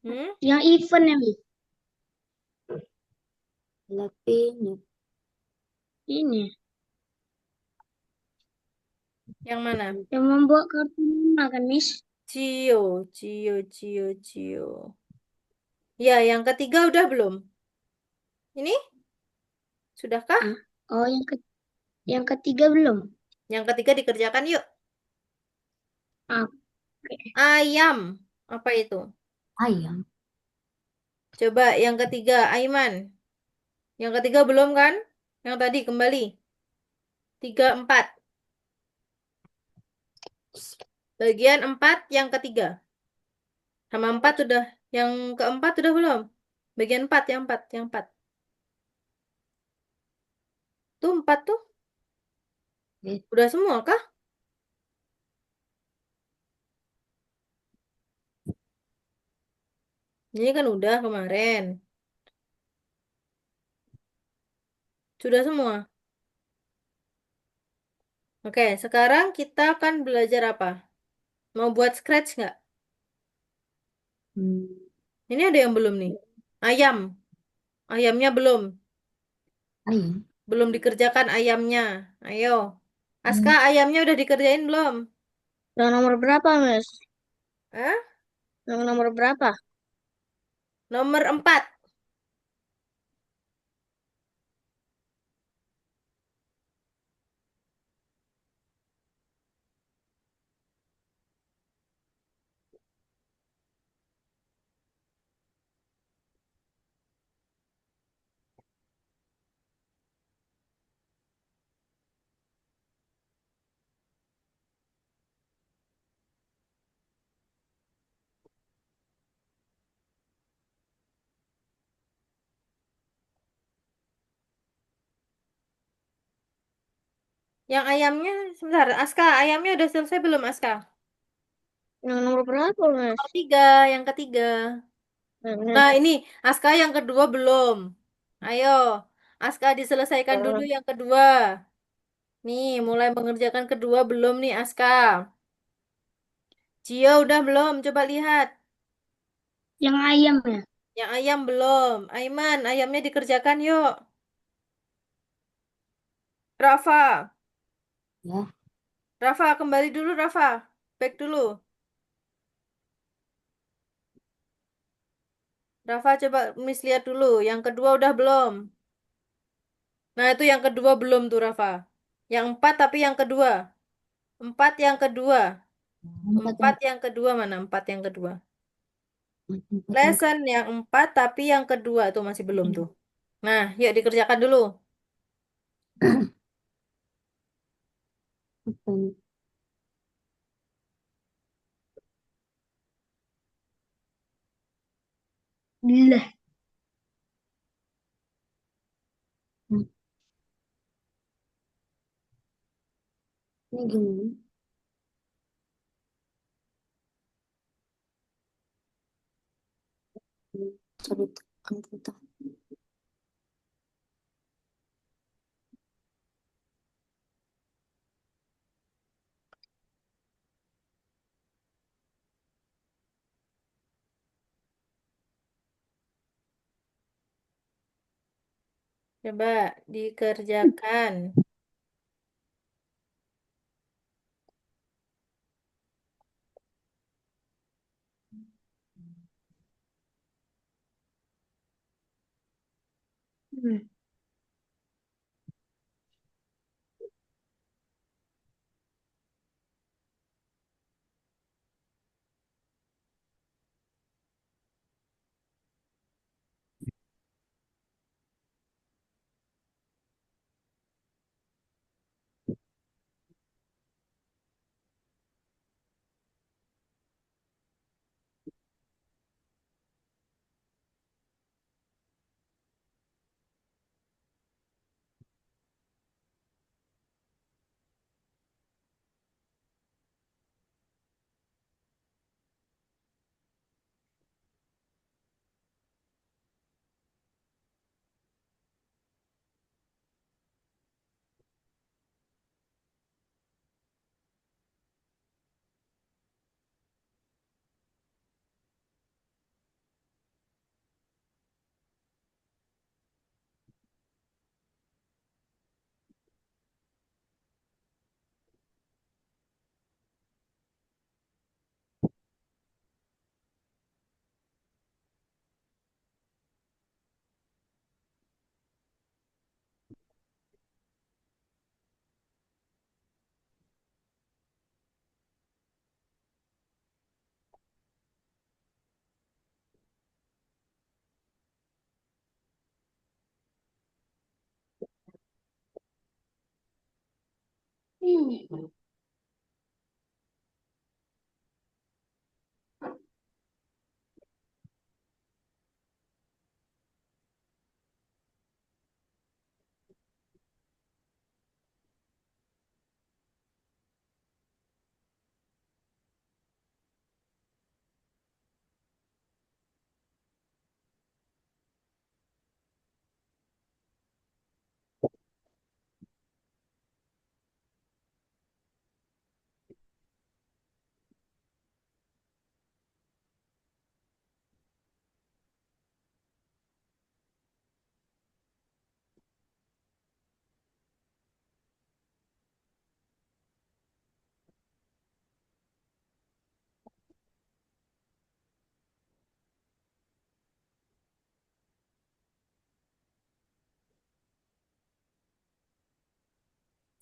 Hmm? Yang event ya, Mi? Lapin. Ini, Yang mana? yang membuat kartu nama kan, Miss? Cio, Cio, Cio, Cio. Ya, yang ketiga udah belum? Ini? Sudahkah? Ah, oh, yang ketiga belum? Yang ketiga dikerjakan yuk. Ah, Ayam. Apa itu? Ayam. Coba yang ketiga, Aiman. Yang ketiga belum kan? Yang tadi kembali. Tiga, empat. Bagian empat yang ketiga. Sama empat udah. Yang keempat udah belum? Bagian empat, yang empat, yang empat. Tuh empat tuh. Oke. Udah semua kah? Ini kan udah kemarin. Sudah semua. Oke, sekarang kita akan belajar apa? Mau buat scratch nggak? Hmm. Ini ada yang belum nih. Ayam. Ayamnya belum. Ayam. Belum dikerjakan ayamnya. Ayo. Aska, Hmm. ayamnya udah dikerjain belum? yang nomor berapa, Mas? Eh? Yang nomor berapa? Nomor empat. Yang ayamnya, sebentar. Aska, ayamnya udah selesai belum, Aska? Yang nomor berapa, Mas? Nomor tiga, yang ketiga. Nah, Nah, ini Aska yang kedua belum. Ayo, Aska diselesaikan dulu yang kedua. Nih, mulai mengerjakan kedua belum nih, Aska? Cio udah belum? Coba lihat. yang ayam ya? Yang ayam belum. Aiman, ayamnya dikerjakan yuk. Rafa, Ya. Rafa kembali dulu, Rafa. Back dulu. Rafa coba Miss lihat dulu. Yang kedua udah belum? Nah, itu yang kedua belum tuh, Rafa. Yang empat tapi yang kedua. Empat yang kedua. Empat Empat yang yang kedua mana? Empat yang kedua. empat yang Lesson yang empat tapi yang kedua tuh masih belum tuh. Nah, yuk dikerjakan dulu. ke Lah, ini gimana? Cari komputer. Coba dikerjakan. hmm.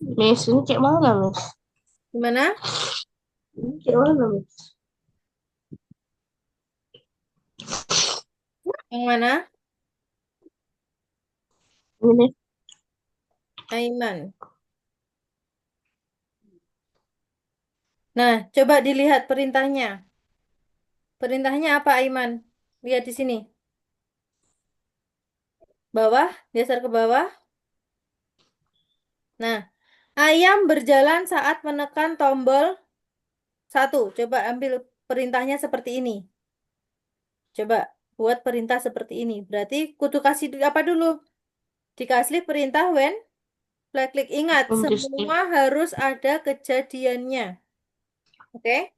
Miss, ini kayak mana, Miss? Gimana? Ini kayak mana, Miss? Yang mana? Ini. Aiman. Nah, coba dilihat perintahnya. Perintahnya apa, Aiman? Lihat di sini. Bawah, geser ke bawah. Nah, ayam berjalan saat menekan tombol 1. Coba ambil perintahnya seperti ini. Coba buat perintah seperti ini. Berarti kudu kasih apa dulu? Dikasih perintah when flag klik. Ingat, semua harus ada kejadiannya. Oke?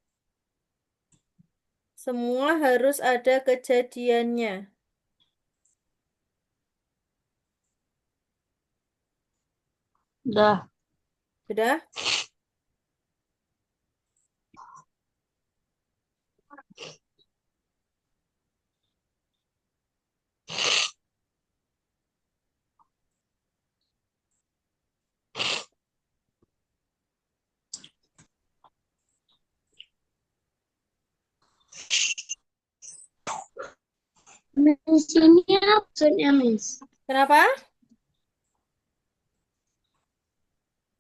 Semua harus ada kejadiannya. Udah. Sudah? Miss, ini apa maksudnya, Miss? Kenapa?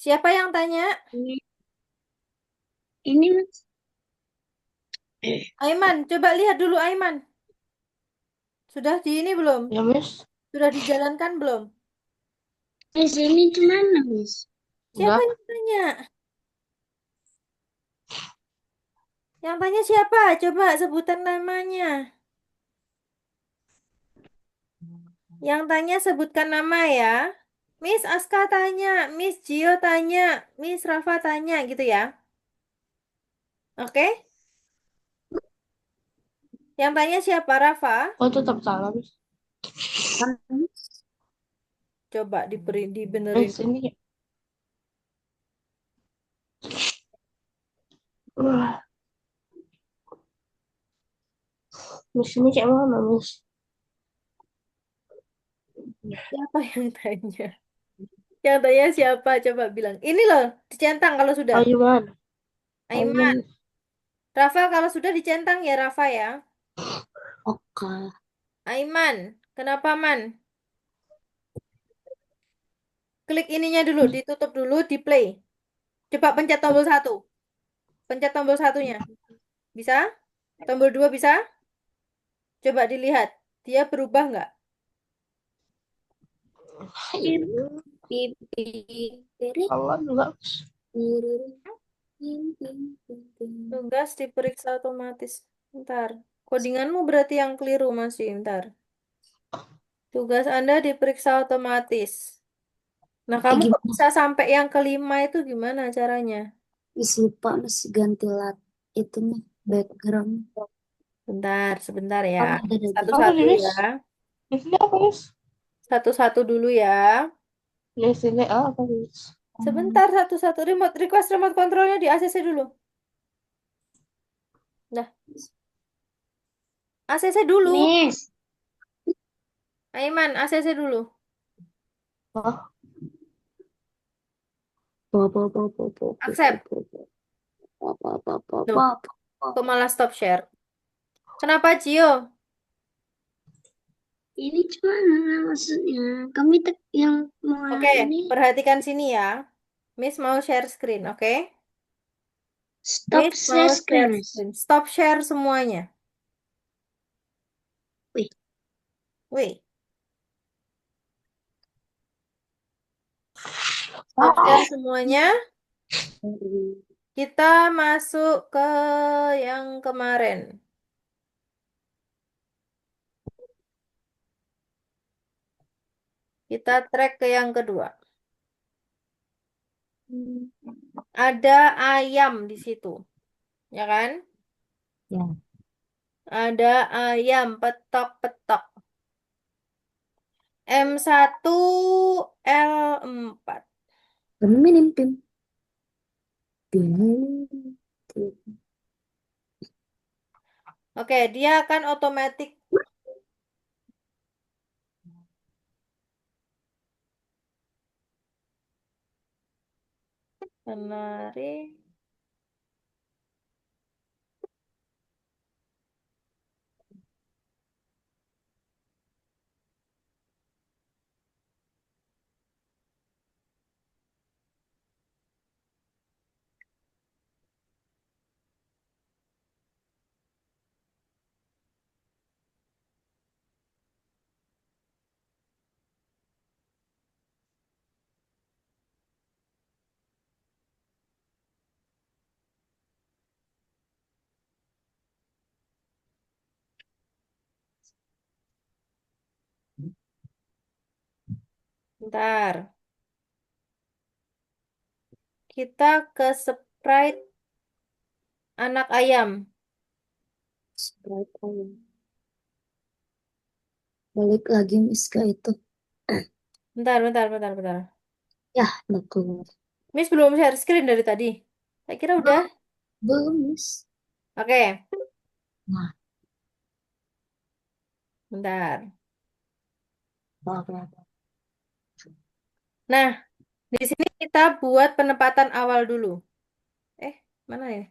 Siapa yang tanya? Ini Miss. Aiman, coba lihat dulu Aiman. Sudah di ini belum? Ya, Miss. Sudah dijalankan belum? Miss, ini gimana, Miss? Siapa Udah. yang tanya? Yang tanya siapa? Coba sebutan namanya. Yang tanya sebutkan nama ya. Miss Aska tanya, Miss Gio tanya, Miss Rafa tanya gitu ya. Oke? Yang tanya siapa? Rafa? Kok tetap salah, Miss? Kan, Coba dibenerin. Miss, ini kayak... Wah, Miss, ini kayak mana, Miss? Siapa yang tanya? Yang tanya siapa? Coba bilang. Ini loh, dicentang kalau sudah. Aiman. Aiman. Aiman. Rafa kalau sudah dicentang ya Rafa ya. oke. Aiman. Kenapa Man? Klik ininya dulu, ditutup dulu, di play. Coba pencet tombol 1. Pencet tombol satunya. Bisa? Tombol 2 bisa? Coba dilihat. Dia berubah nggak? Pip, pip, pip, pip, Salah juga, Miss. Tugas diperiksa otomatis. Ntar. Codinganmu berarti yang keliru masih. Ntar. Tugas Anda diperiksa otomatis. Nah, kamu kok Gimana? bisa sampai yang kelima itu gimana caranya? Miss, lupa, Miss, ganti lat itunya, background. Bentar, sebentar ya. Oh, ada. Apa Satu-satu nih, ya. Miss? Miss, ini apa, Miss? Satu-satu dulu ya. Miss, ini apa, Miss? Sebentar, satu-satu. Request remote controlnya di ACC dulu. Nah, ACC dulu. Miss. Aiman, ACC dulu. Oh, Accept. Loh, kok malah stop share? Kenapa, Cio? Ini gimana maksudnya? Kami yang mau Oke, ini. perhatikan sini ya. Miss mau share screen, oke? Stop Miss mau share screen, share Miss. screen. Stop share semuanya. Wih. Wih, stop share semuanya. Kita masuk ke yang kemarin. Kita track ke yang kedua. Ada ayam di situ, ya kan? Ya, Ada ayam petok-petok. M1 L4. peminim pim. Oke, dia akan otomatis menarik. Bentar. Kita ke sprite anak ayam. Sprite ayam. Balik lagi Miss ke itu. Bentar. Ya, betul. Miss belum share screen dari tadi. Saya kira udah. Belum Miss. Oke, Nah, bentar. apa? Nah, di sini kita buat penempatan awal dulu. Mana ya?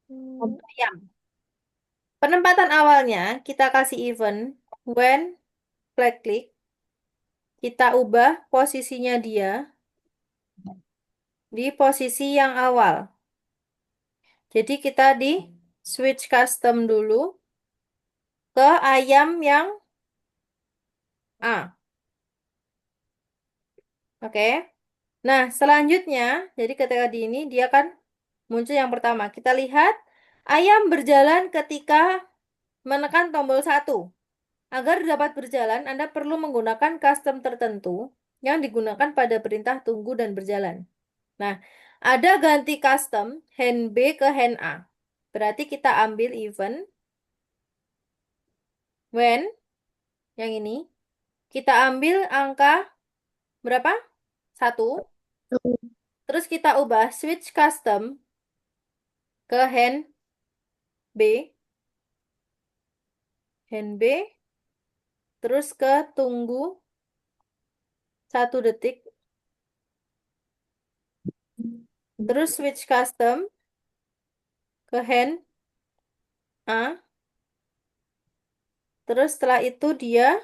Ayam. Penempatan awalnya kita kasih event when flag click. Kita ubah posisinya dia di posisi yang awal. Jadi kita di switch custom dulu ke ayam yang A. Oke. Nah, selanjutnya, jadi ketika di ini dia kan muncul yang pertama. Kita lihat ayam berjalan ketika menekan tombol 1. Agar dapat berjalan, Anda perlu menggunakan custom tertentu yang digunakan pada perintah tunggu dan berjalan. Nah, ada ganti custom hand B ke hand A. Berarti kita ambil event when yang ini. Kita ambil angka berapa? 1. Terus kita ubah switch custom ke B. Hand B. Terus ke tunggu 1 detik. Terus switch custom ke hand A. Terus setelah itu dia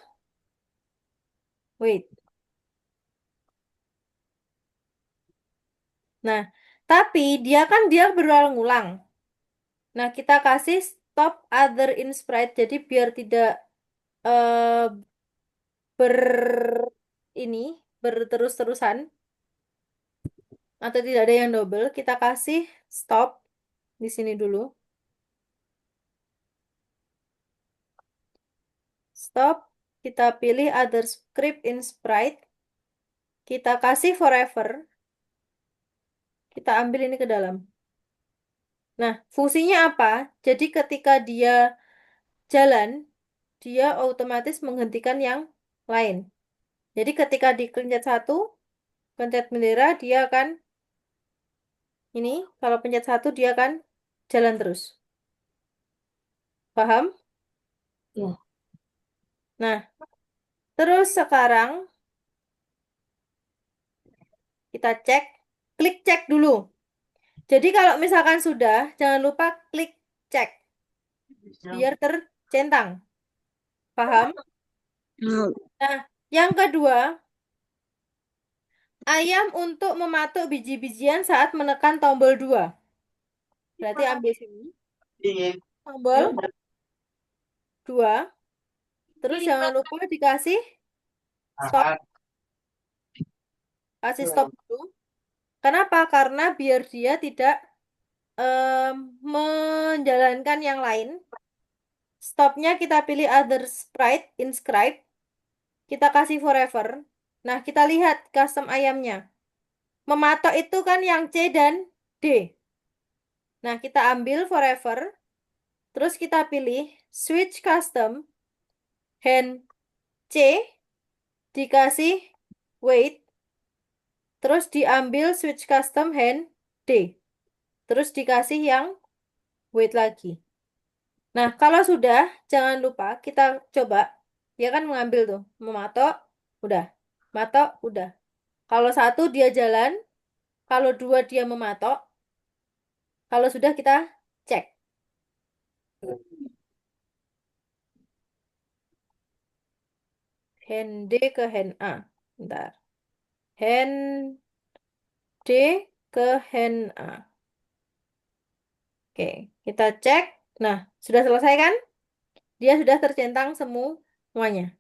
wait. Nah, tapi dia berulang-ulang. Nah, kita kasih stop other in sprite jadi biar tidak eh, ber ini berterus-terusan atau tidak ada yang double, kita kasih stop di sini dulu. Stop, kita pilih other script in sprite. Kita kasih forever. Kita ambil ini ke dalam. Nah, fungsinya apa? Jadi ketika dia jalan, dia otomatis menghentikan yang lain. Jadi ketika dipencet 1, pencet bendera, dia akan ini, kalau pencet 1, dia akan jalan terus. Paham? Ya. Nah, terus sekarang kita klik cek dulu. Jadi kalau misalkan sudah, jangan lupa klik cek, biar tercentang. Paham? Hmm. Nah, yang kedua, Ayam untuk mematuk biji-bijian saat menekan tombol 2. Berarti ambil sini. Tombol 2. Terus jangan lupa dikasih stop. Kasih stop dulu. Kenapa? Karena biar dia tidak menjalankan yang lain. Stopnya kita pilih other sprite, inscribe. Kita kasih forever. Nah, kita lihat custom ayamnya. Mematok itu kan yang C dan D. Nah, kita ambil forever. Terus kita pilih switch custom hand C. Dikasih wait. Terus diambil switch custom hand D. Terus dikasih yang wait lagi. Nah, kalau sudah, jangan lupa kita coba. Dia kan mengambil tuh, mematok, udah. Matok, udah. Kalau satu dia jalan, kalau dua dia mematok, kalau sudah kita cek. Hand D ke hand A. Bentar. Hand D ke hand A. Oke, kita cek. Nah, sudah selesai kan? Dia sudah tercentang semuanya.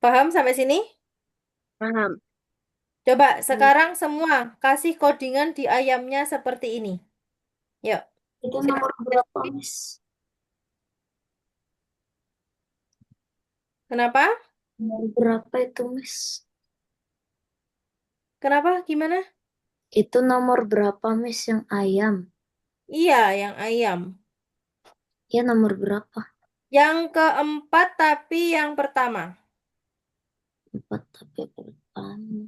Paham sampai sini? Paham. Coba sekarang semua kasih codingan di ayamnya seperti ini. Yuk. Itu Siapa? nomor berapa, Miss? Kenapa? Nomor berapa itu, Miss? Kenapa? Gimana? Itu nomor berapa, Miss, yang ayam? Iya, yang ayam. Ya, nomor berapa? Yang keempat tapi yang pertama. 4 tapi pertama.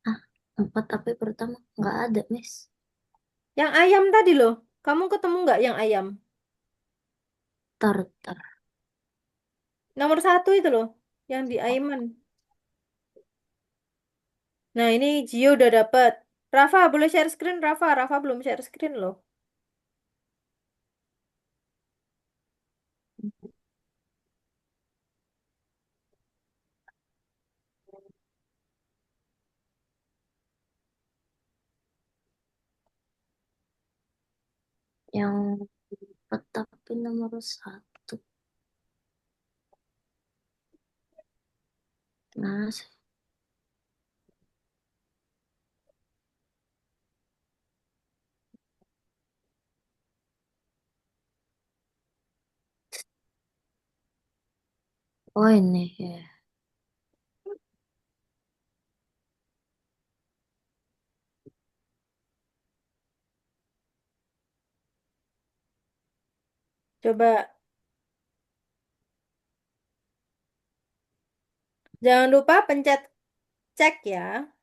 Ah, 4 tapi pertama. Nggak ada, Miss. Yang ayam tadi loh. Kamu ketemu nggak yang ayam? Tar. Nomor satu itu loh. Yang di Aiman. Nah, ini Gio udah dapet. Rafa, boleh share screen, Rafa. Rafa belum share screen loh. Yang 4 tapi nomor 1. Nah, oh ini ya. Coba. Jangan lupa pencet cek ya.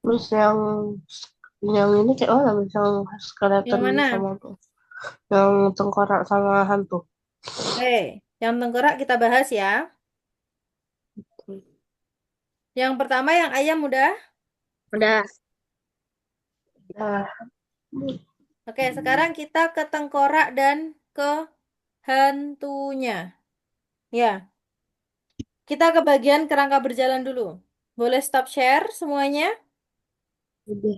Terus yang ini kayak mana? Yang Yang skeleton mana? sama tuh. Yang tengkorak sama hantu. Oke, yang tengkorak kita bahas ya. Yang pertama yang ayam udah. Udah. Nah, Oke, sekarang kita ke tengkorak dan ke hantunya. Ya, kita ke bagian kerangka berjalan dulu. Boleh stop share semuanya? Udah.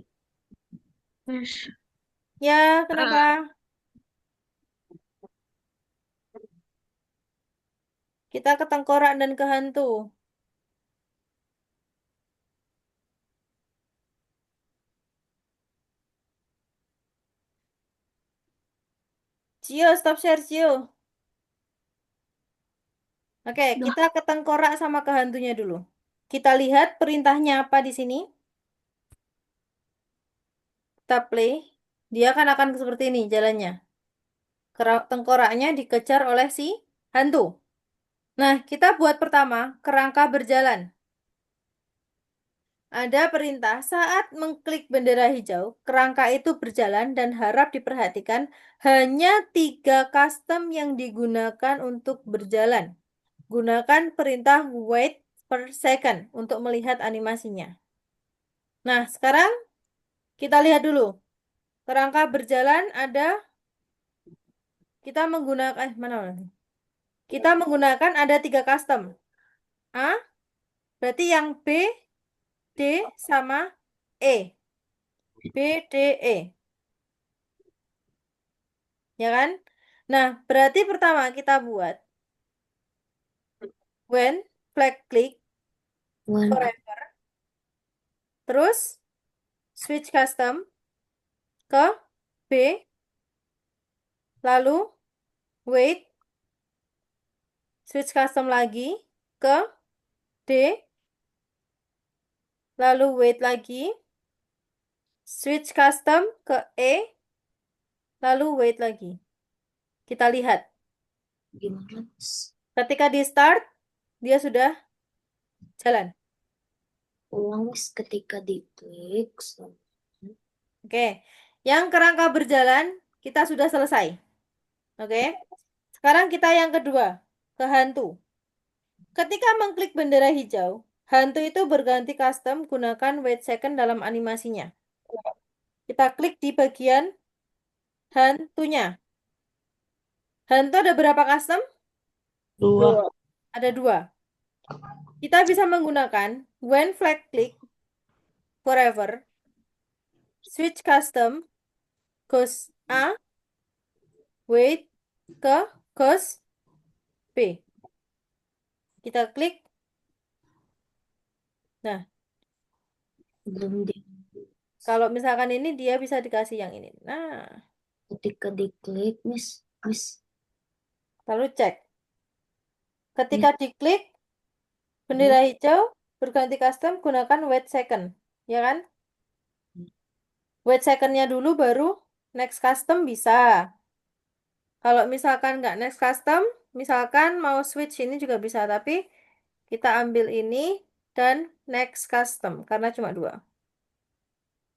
Ya, kenapa? Kita ke tengkorak dan ke hantu. Cio, stop share, Cio. Oke, Udah. kita ke tengkorak sama ke hantunya dulu. Kita lihat perintahnya apa di sini. Kita play. Dia kan akan seperti ini jalannya. Tengkoraknya dikejar oleh si hantu. Nah, kita buat pertama kerangka berjalan. Ada perintah saat mengklik bendera hijau, kerangka itu berjalan dan harap diperhatikan hanya 3 custom yang digunakan untuk berjalan. Gunakan perintah wait per second untuk melihat animasinya. Nah, sekarang kita lihat dulu. Kerangka berjalan ada, kita menggunakan, mana nanti? Kita menggunakan ada 3 custom. A, berarti yang B, D, sama E. B, D, E. Ya kan? Nah, berarti pertama kita buat when flag click One. forever. Terus switch custom ke B, lalu wait, switch custom lagi ke D, lalu wait lagi, switch custom ke E, lalu wait lagi. Kita lihat. Gimana, Miss? Ketika di start, dia sudah jalan. Ulang, Miss, ketika diklik. Oke. Yang kerangka berjalan, kita sudah selesai. Oke. Sekarang kita yang kedua, ke hantu. Ketika mengklik bendera hijau, hantu itu berganti custom gunakan wait second dalam animasinya. Kita klik di bagian hantunya. Hantu ada berapa custom? dua. Ada 2. Kita bisa menggunakan when flag click forever, switch custom, cos A, wait ke cos B. Kita klik. Nah, Belum di. kalau misalkan ini dia bisa dikasih yang ini. Nah, Ketika diklik, Miss. Miss. lalu cek. Ya. Ketika diklik bendera hijau berganti custom gunakan wait second, ya kan? Wait secondnya dulu baru next custom bisa. Kalau misalkan nggak next custom, misalkan mau switch ini juga bisa, tapi kita ambil ini dan next custom karena cuma 2.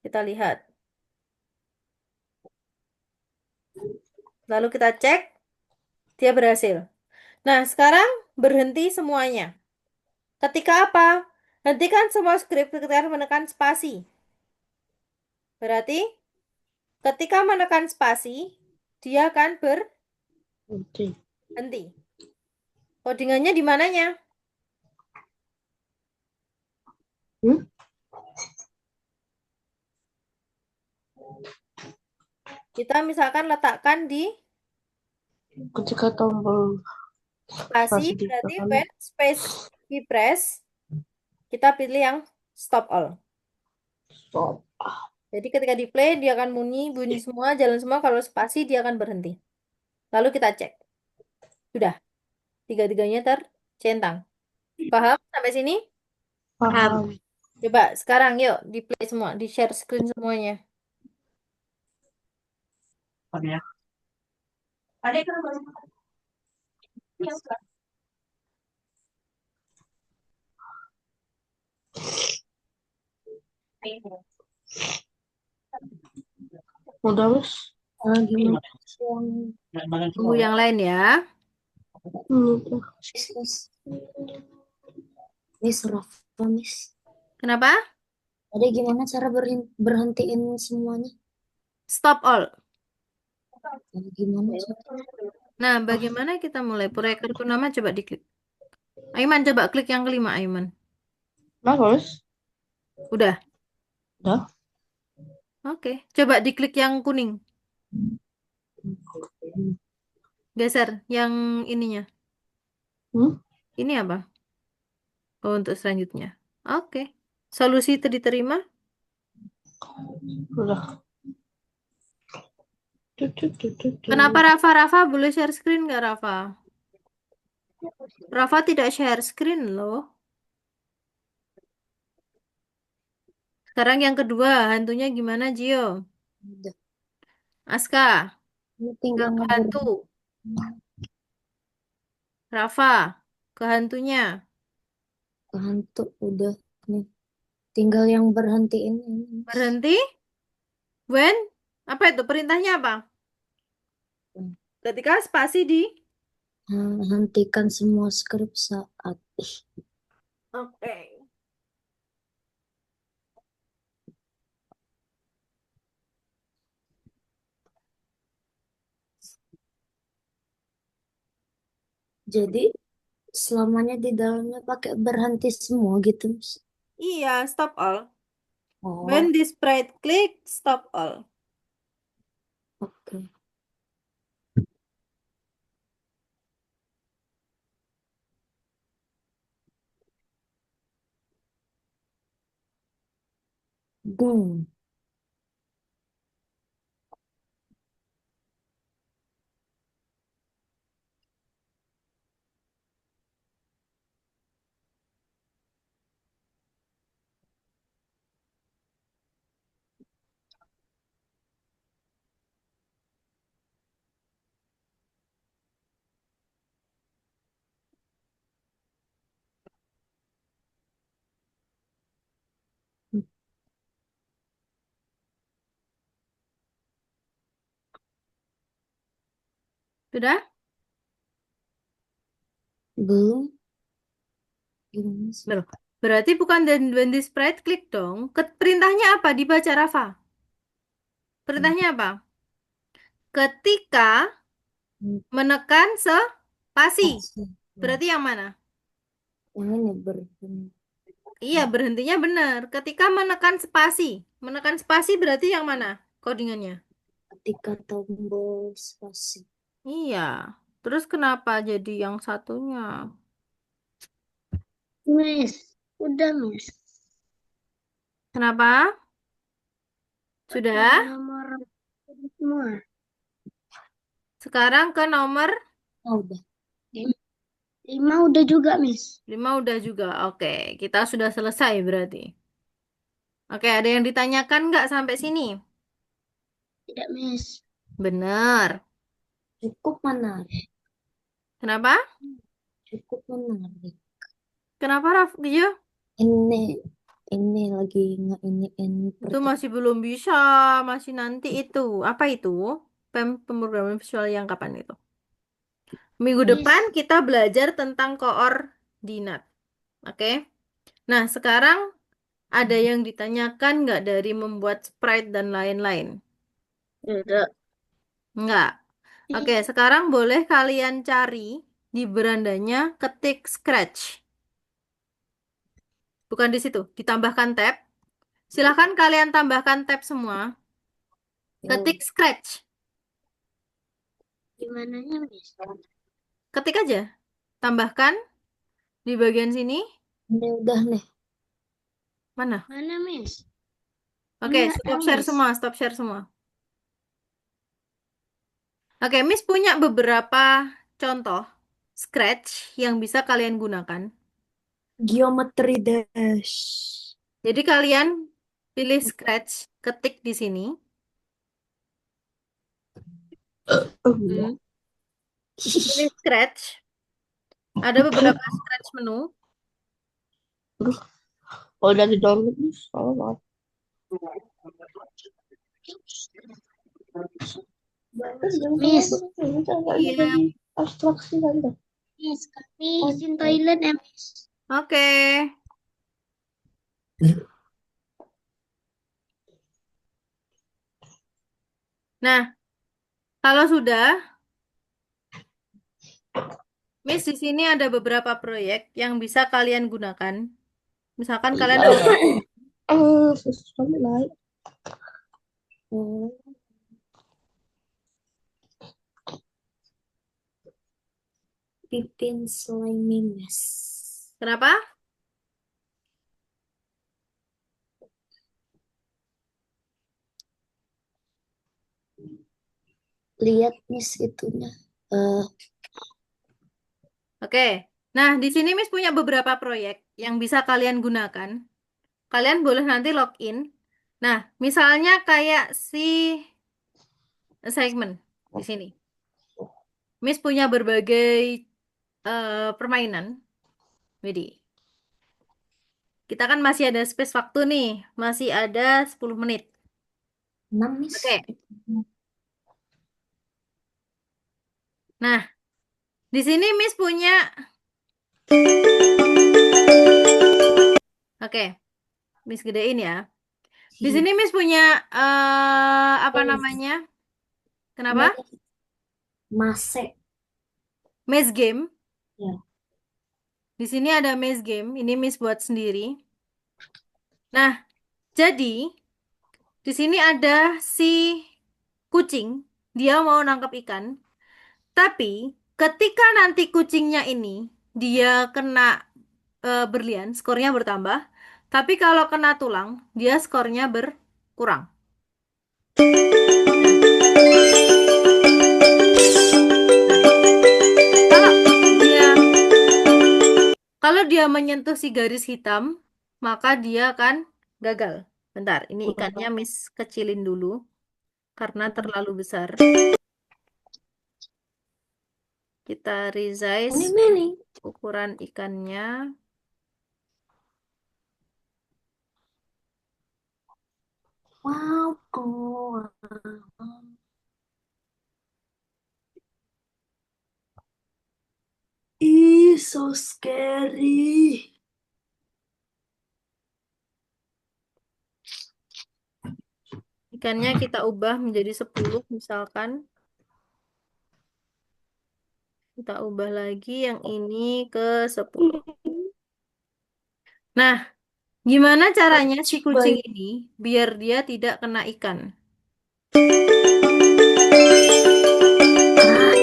Kita lihat. Lalu kita cek, dia berhasil. Nah, sekarang berhenti semuanya. Ketika apa? Hentikan semua script ketika menekan spasi. Berarti ketika menekan spasi, dia akan Oke. berhenti. Codingannya di mananya? Hmm? Kita misalkan letakkan di Ketika tombol spasi, masih berarti ditekan, when space key press, kita pilih yang stop all. stop. Jadi ketika di play, dia akan bunyi, bunyi semua, jalan semua. Kalau spasi, dia akan berhenti. Lalu kita cek. Sudah, tiga-tiganya tercentang. Paham sampai sini? Paham. Coba sekarang yuk, di play semua, di share screen semuanya. Ada ya? Ada kan baru. Udah, Miss. Gimana yang Tunggu yang lain ya. Udah. Miss, Miss Rafa, Miss. Kenapa? Tadi gimana cara berhentiin semuanya? Stop all. Gimana sih? Nah, bagaimana kita mulai? Proyektor Purnama coba diklik. Aiman, coba klik yang kelima, Aiman. Kenapa, Miss? Udah. Udah. Oke. Coba diklik yang kuning. Geser yang ininya. Hmm? Ini apa? Oh, untuk selanjutnya. Oke. Solusi diterima. Udah. Kenapa Rafa? Rafa boleh share screen nggak, Rafa? Rafa tidak share screen loh. Sekarang yang kedua, hantunya gimana, Gio? Udah. Aska, Ini nggak tinggal ke hantu. Rafa, ke hantunya. hantu udah nih. Tinggal yang berhentiin ini, Miss. Berhenti. When? Apa itu? Perintahnya apa? Ketika spasi di. Hentikan semua skrip saat Oke. jadi selamanya di dalamnya pakai berhenti semua gitu, Miss. Iya, stop all. When Oh, this sprite click, stop all. oke. Boom. Sudah? Belum. Gimana sih? Loh, berarti bukan when this sprite click dong. Perintahnya apa? Dibaca Rafa. Perintahnya apa? Ketika menekan spasi. Pasti. Berarti yang mana? Yang ini berhenti. Iya, berhentinya benar. Ketika menekan spasi. Menekan spasi berarti yang mana? Codingannya. Ketika tombol spasi. Iya. Terus kenapa jadi yang satunya? Miss. Udah, Miss. Kenapa? Sudah? Nomor semua. Sekarang ke nomor Oh, udah. 5 udah juga, Miss. 5 udah juga. Oke, kita sudah selesai berarti. Oke, ada yang ditanyakan nggak sampai sini? Tidak, Miss. Benar. Cukup menarik. Kenapa? Cukup menarik. Kenapa, Raf? Gio? Ini lagi nggak ini Itu masih belum bisa. Masih nanti itu. Apa itu? Pemrograman visual yang kapan itu? Minggu Miss. depan kita belajar tentang koordinat. Oke? Nah, sekarang ada yang ditanyakan nggak dari membuat sprite dan lain-lain? Tidak. Nggak. Oke, sekarang boleh kalian cari di berandanya ketik Scratch. Bukan di situ, ditambahkan tab. Silahkan kalian tambahkan tab semua. Ketik Scratch. Gimana, Miss? Ketik aja. Tambahkan di bagian sini. Ini udah nih. Mana? Mana, Miss? Oke, Enggak stop tahu, share Miss. semua, stop share semua. Oke, Miss punya beberapa contoh Scratch yang bisa kalian gunakan. Geometry dash. Jadi kalian pilih Scratch, ketik di sini. Hmm. Pilih Scratch. Ada beberapa Scratch menu. Aduh, kalau udah di download, Miss. Oh, maaf. Miss, Agak Iya. jadi abstraksi tante. Miss, kami izin toilet ya, Miss. Oke. Nah, kalau sudah, Miss di sini ada beberapa proyek yang bisa kalian gunakan. Misalkan kalian mau Susu kami naik. Hmm, Pipin slimy mess. kenapa? Lihat, Miss, itunya. Eh, Oke. Nah, di sini Miss punya beberapa proyek yang bisa kalian gunakan. Kalian boleh nanti login. Nah, misalnya kayak si assignment di sini. Miss punya berbagai permainan. Jadi, kita kan masih ada space waktu nih. Masih ada 10 menit. 6, Miss. Oke. Nah, di sini Miss punya, oke, Miss gedein ya. Di sini Miss punya apa namanya? Kenapa? Masek. Maze game. Ya. Di sini ada maze game. Ini Miss buat sendiri. Nah, jadi di sini ada si kucing. Dia mau nangkap ikan. Tapi ketika nanti kucingnya ini dia kena berlian, skornya bertambah. Tapi kalau kena tulang, dia skornya berkurang. Nah, kalau dia kalau dia menyentuh si garis hitam, maka dia akan gagal. Bentar, ini ikannya Miss kecilin dulu karena terlalu besar. Kita resize Ini Meli. ukuran ikannya. Wow, oh. So scary. Ikannya kita ubah menjadi 10 misalkan. Kita ubah lagi yang ini ke 10. Nah, gimana caranya si kucing Baik. ini biar dia tidak kena ikan? Nah,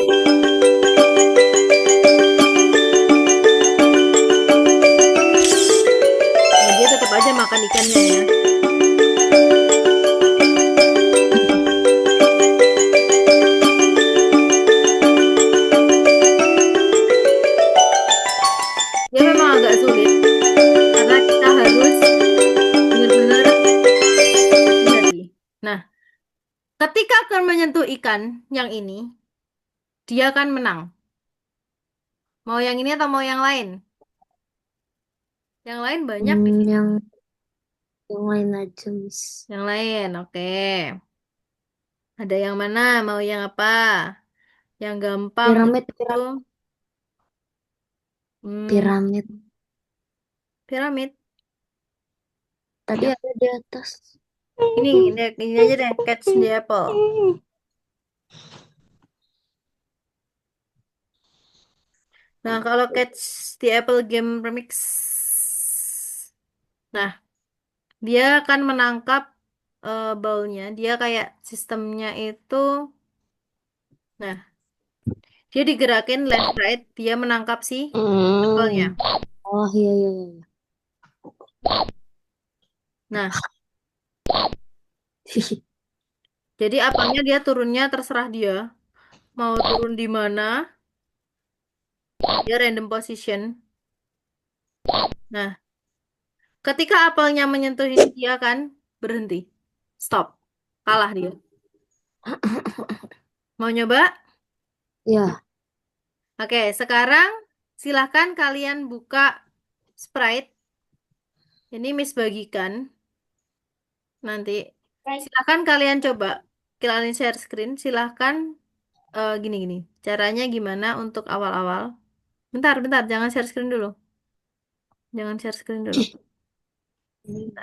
dia tetap aja makan ikannya ya. Dia memang agak sulit karena kita harus benar-benar hati-hati. Nah, ketika akan menyentuh ikan yang ini, dia akan menang. Mau yang ini atau mau yang lain? Yang lain banyak di sini. Yang lain aja, Miss. Yang lain, oke. Ada yang mana? Mau yang apa? Yang gampang Piramid, itu hmm, piramid. piramid. Tadi ada di atas. Ini aja deh, Catch the Apple. Nah, kalau Catch the Apple Game Remix, nah dia akan menangkap ballnya. Dia kayak sistemnya itu, nah dia digerakin left right, dia menangkap si apelnya. Oh, iya, iya, iya. Nah, jadi apelnya dia turunnya terserah dia. Mau turun di mana, dia random position. Nah, ketika apelnya menyentuh ini, dia akan berhenti. Stop. Kalah dia. Mau nyoba? Ya, Oke, sekarang silahkan kalian buka Sprite. Ini Miss bagikan. nanti. Silahkan kalian coba. Kalian share screen. Silahkan gini-gini. Caranya gimana untuk awal-awal. Bentar, bentar. Jangan share screen dulu. Jangan share screen dulu.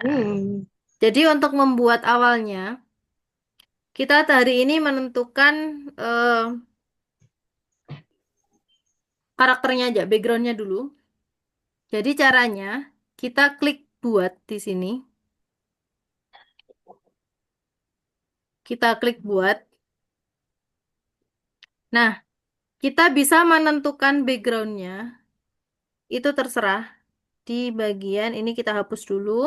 Hmm. Jadi untuk membuat awalnya, kita hari ini menentukan eh, karakternya aja, backgroundnya dulu. Jadi caranya, kita klik buat di sini. Kita klik buat. Nah, kita bisa menentukan backgroundnya. Itu terserah. Di bagian ini kita hapus dulu.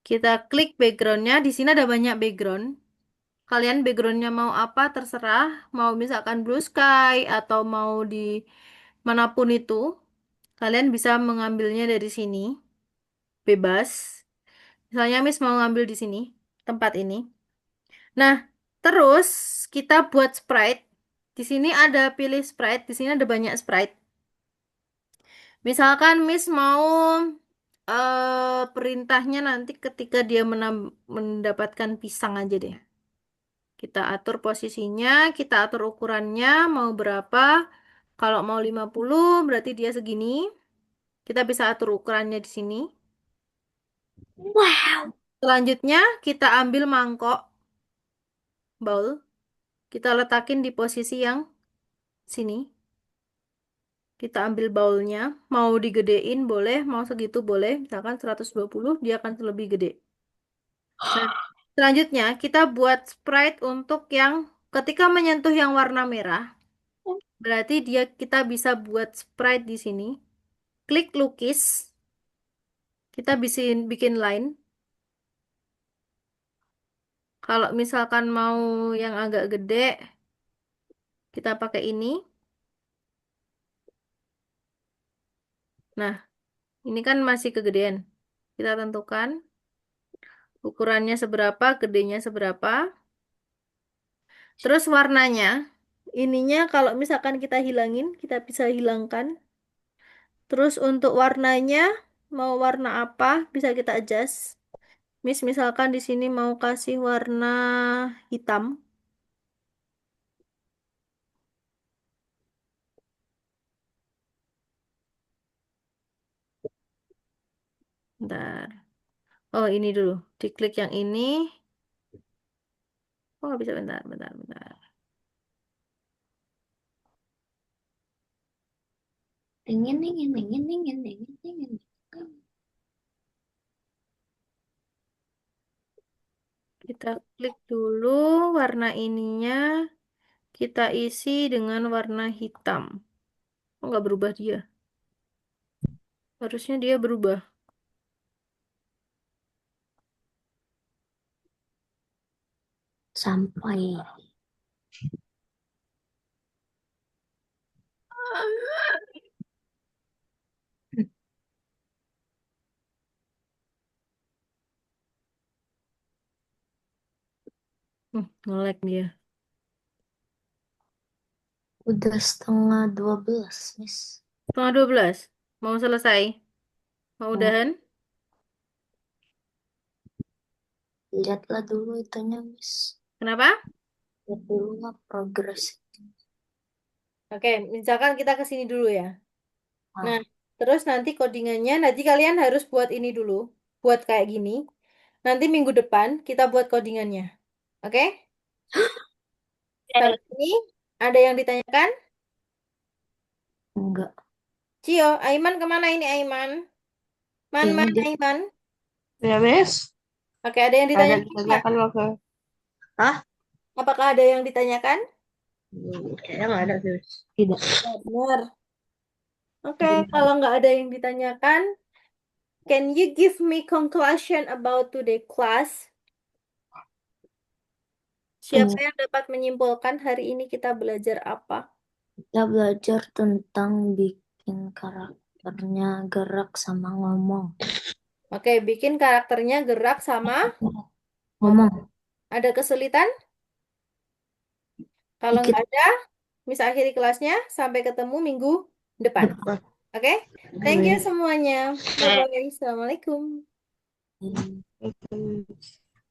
Kita klik backgroundnya. Di sini ada banyak background. Kalian backgroundnya mau apa terserah. Mau misalkan blue sky atau mau di manapun itu. Kalian bisa mengambilnya dari sini. Bebas. Misalnya Miss mau ngambil di sini. Tempat ini. Nah, terus kita buat sprite. Di sini ada pilih sprite. Di sini ada banyak sprite. Misalkan Miss mau perintahnya nanti ketika dia mendapatkan pisang aja deh. Kita atur posisinya, kita atur ukurannya mau berapa. Kalau mau 50 berarti dia segini. Kita bisa atur ukurannya di sini. Wow. Selanjutnya kita ambil mangkok, bowl. Kita letakin di posisi yang sini. Kita ambil bowlnya. Mau digedein boleh, mau segitu boleh. Misalkan 120 dia akan lebih gede. Nah, selanjutnya kita buat sprite untuk yang ketika menyentuh yang warna merah, berarti kita bisa buat sprite di sini. Klik lukis, kita bisa bikin line. Kalau misalkan mau yang agak gede, kita pakai ini. Nah, ini kan masih kegedean. Kita tentukan ukurannya seberapa, gedenya seberapa. Terus warnanya, ininya kalau misalkan kita hilangin, kita bisa hilangkan. Terus untuk warnanya, mau warna apa bisa kita adjust. Misalkan di sini mau kasih warna hitam. Bentar. Oh ini dulu. Diklik yang ini. Oh nggak bisa bentar, bentar, bentar. Dingin, dingin, dingin, dingin, dingin, dingin. Kita klik dulu warna ininya. Kita isi dengan warna hitam. Oh nggak berubah dia. Harusnya dia berubah. Sampai Nge-lag dia. udah setengah 12, Miss. Setengah 12. Mau selesai? Mau Oh, udahan? lihatlah dulu itunya, Miss. Kenapa? Lihat dulu lah progres. Oke, misalkan kita ke sini dulu ya. Nah, Ah, terus nanti codingannya, nanti kalian harus buat ini dulu. Buat kayak gini. Nanti minggu depan kita buat codingannya. Oke? Sampai sini ada yang ditanyakan? enggak. Cio, Aiman kemana ini Aiman? Kayaknya Man, dia Aiman. Ya, Miss. Oke, ada yang Ada ditanyakan nggak? ditanyakan loh ke. Hah? Apakah ada yang ditanyakan? Kayaknya nggak ada sih, Miss. tidak. Ya, benar. Oke, Benar. kalau nggak ada yang ditanyakan, can you give me conclusion about today class? Siapa Hmm, yang dapat menyimpulkan hari ini kita belajar apa? Kita belajar tentang bikin karakternya gerak sama ngomong. Oke, bikin karakternya gerak sama ngomong. Ngomong Ada kesulitan? Kalau dikit nggak ada, misal akhiri kelasnya. Sampai ketemu minggu depan. Depan. Oke? Thank you Boleh. semuanya. Bye-bye. Assalamualaikum. Hmm. Hmm.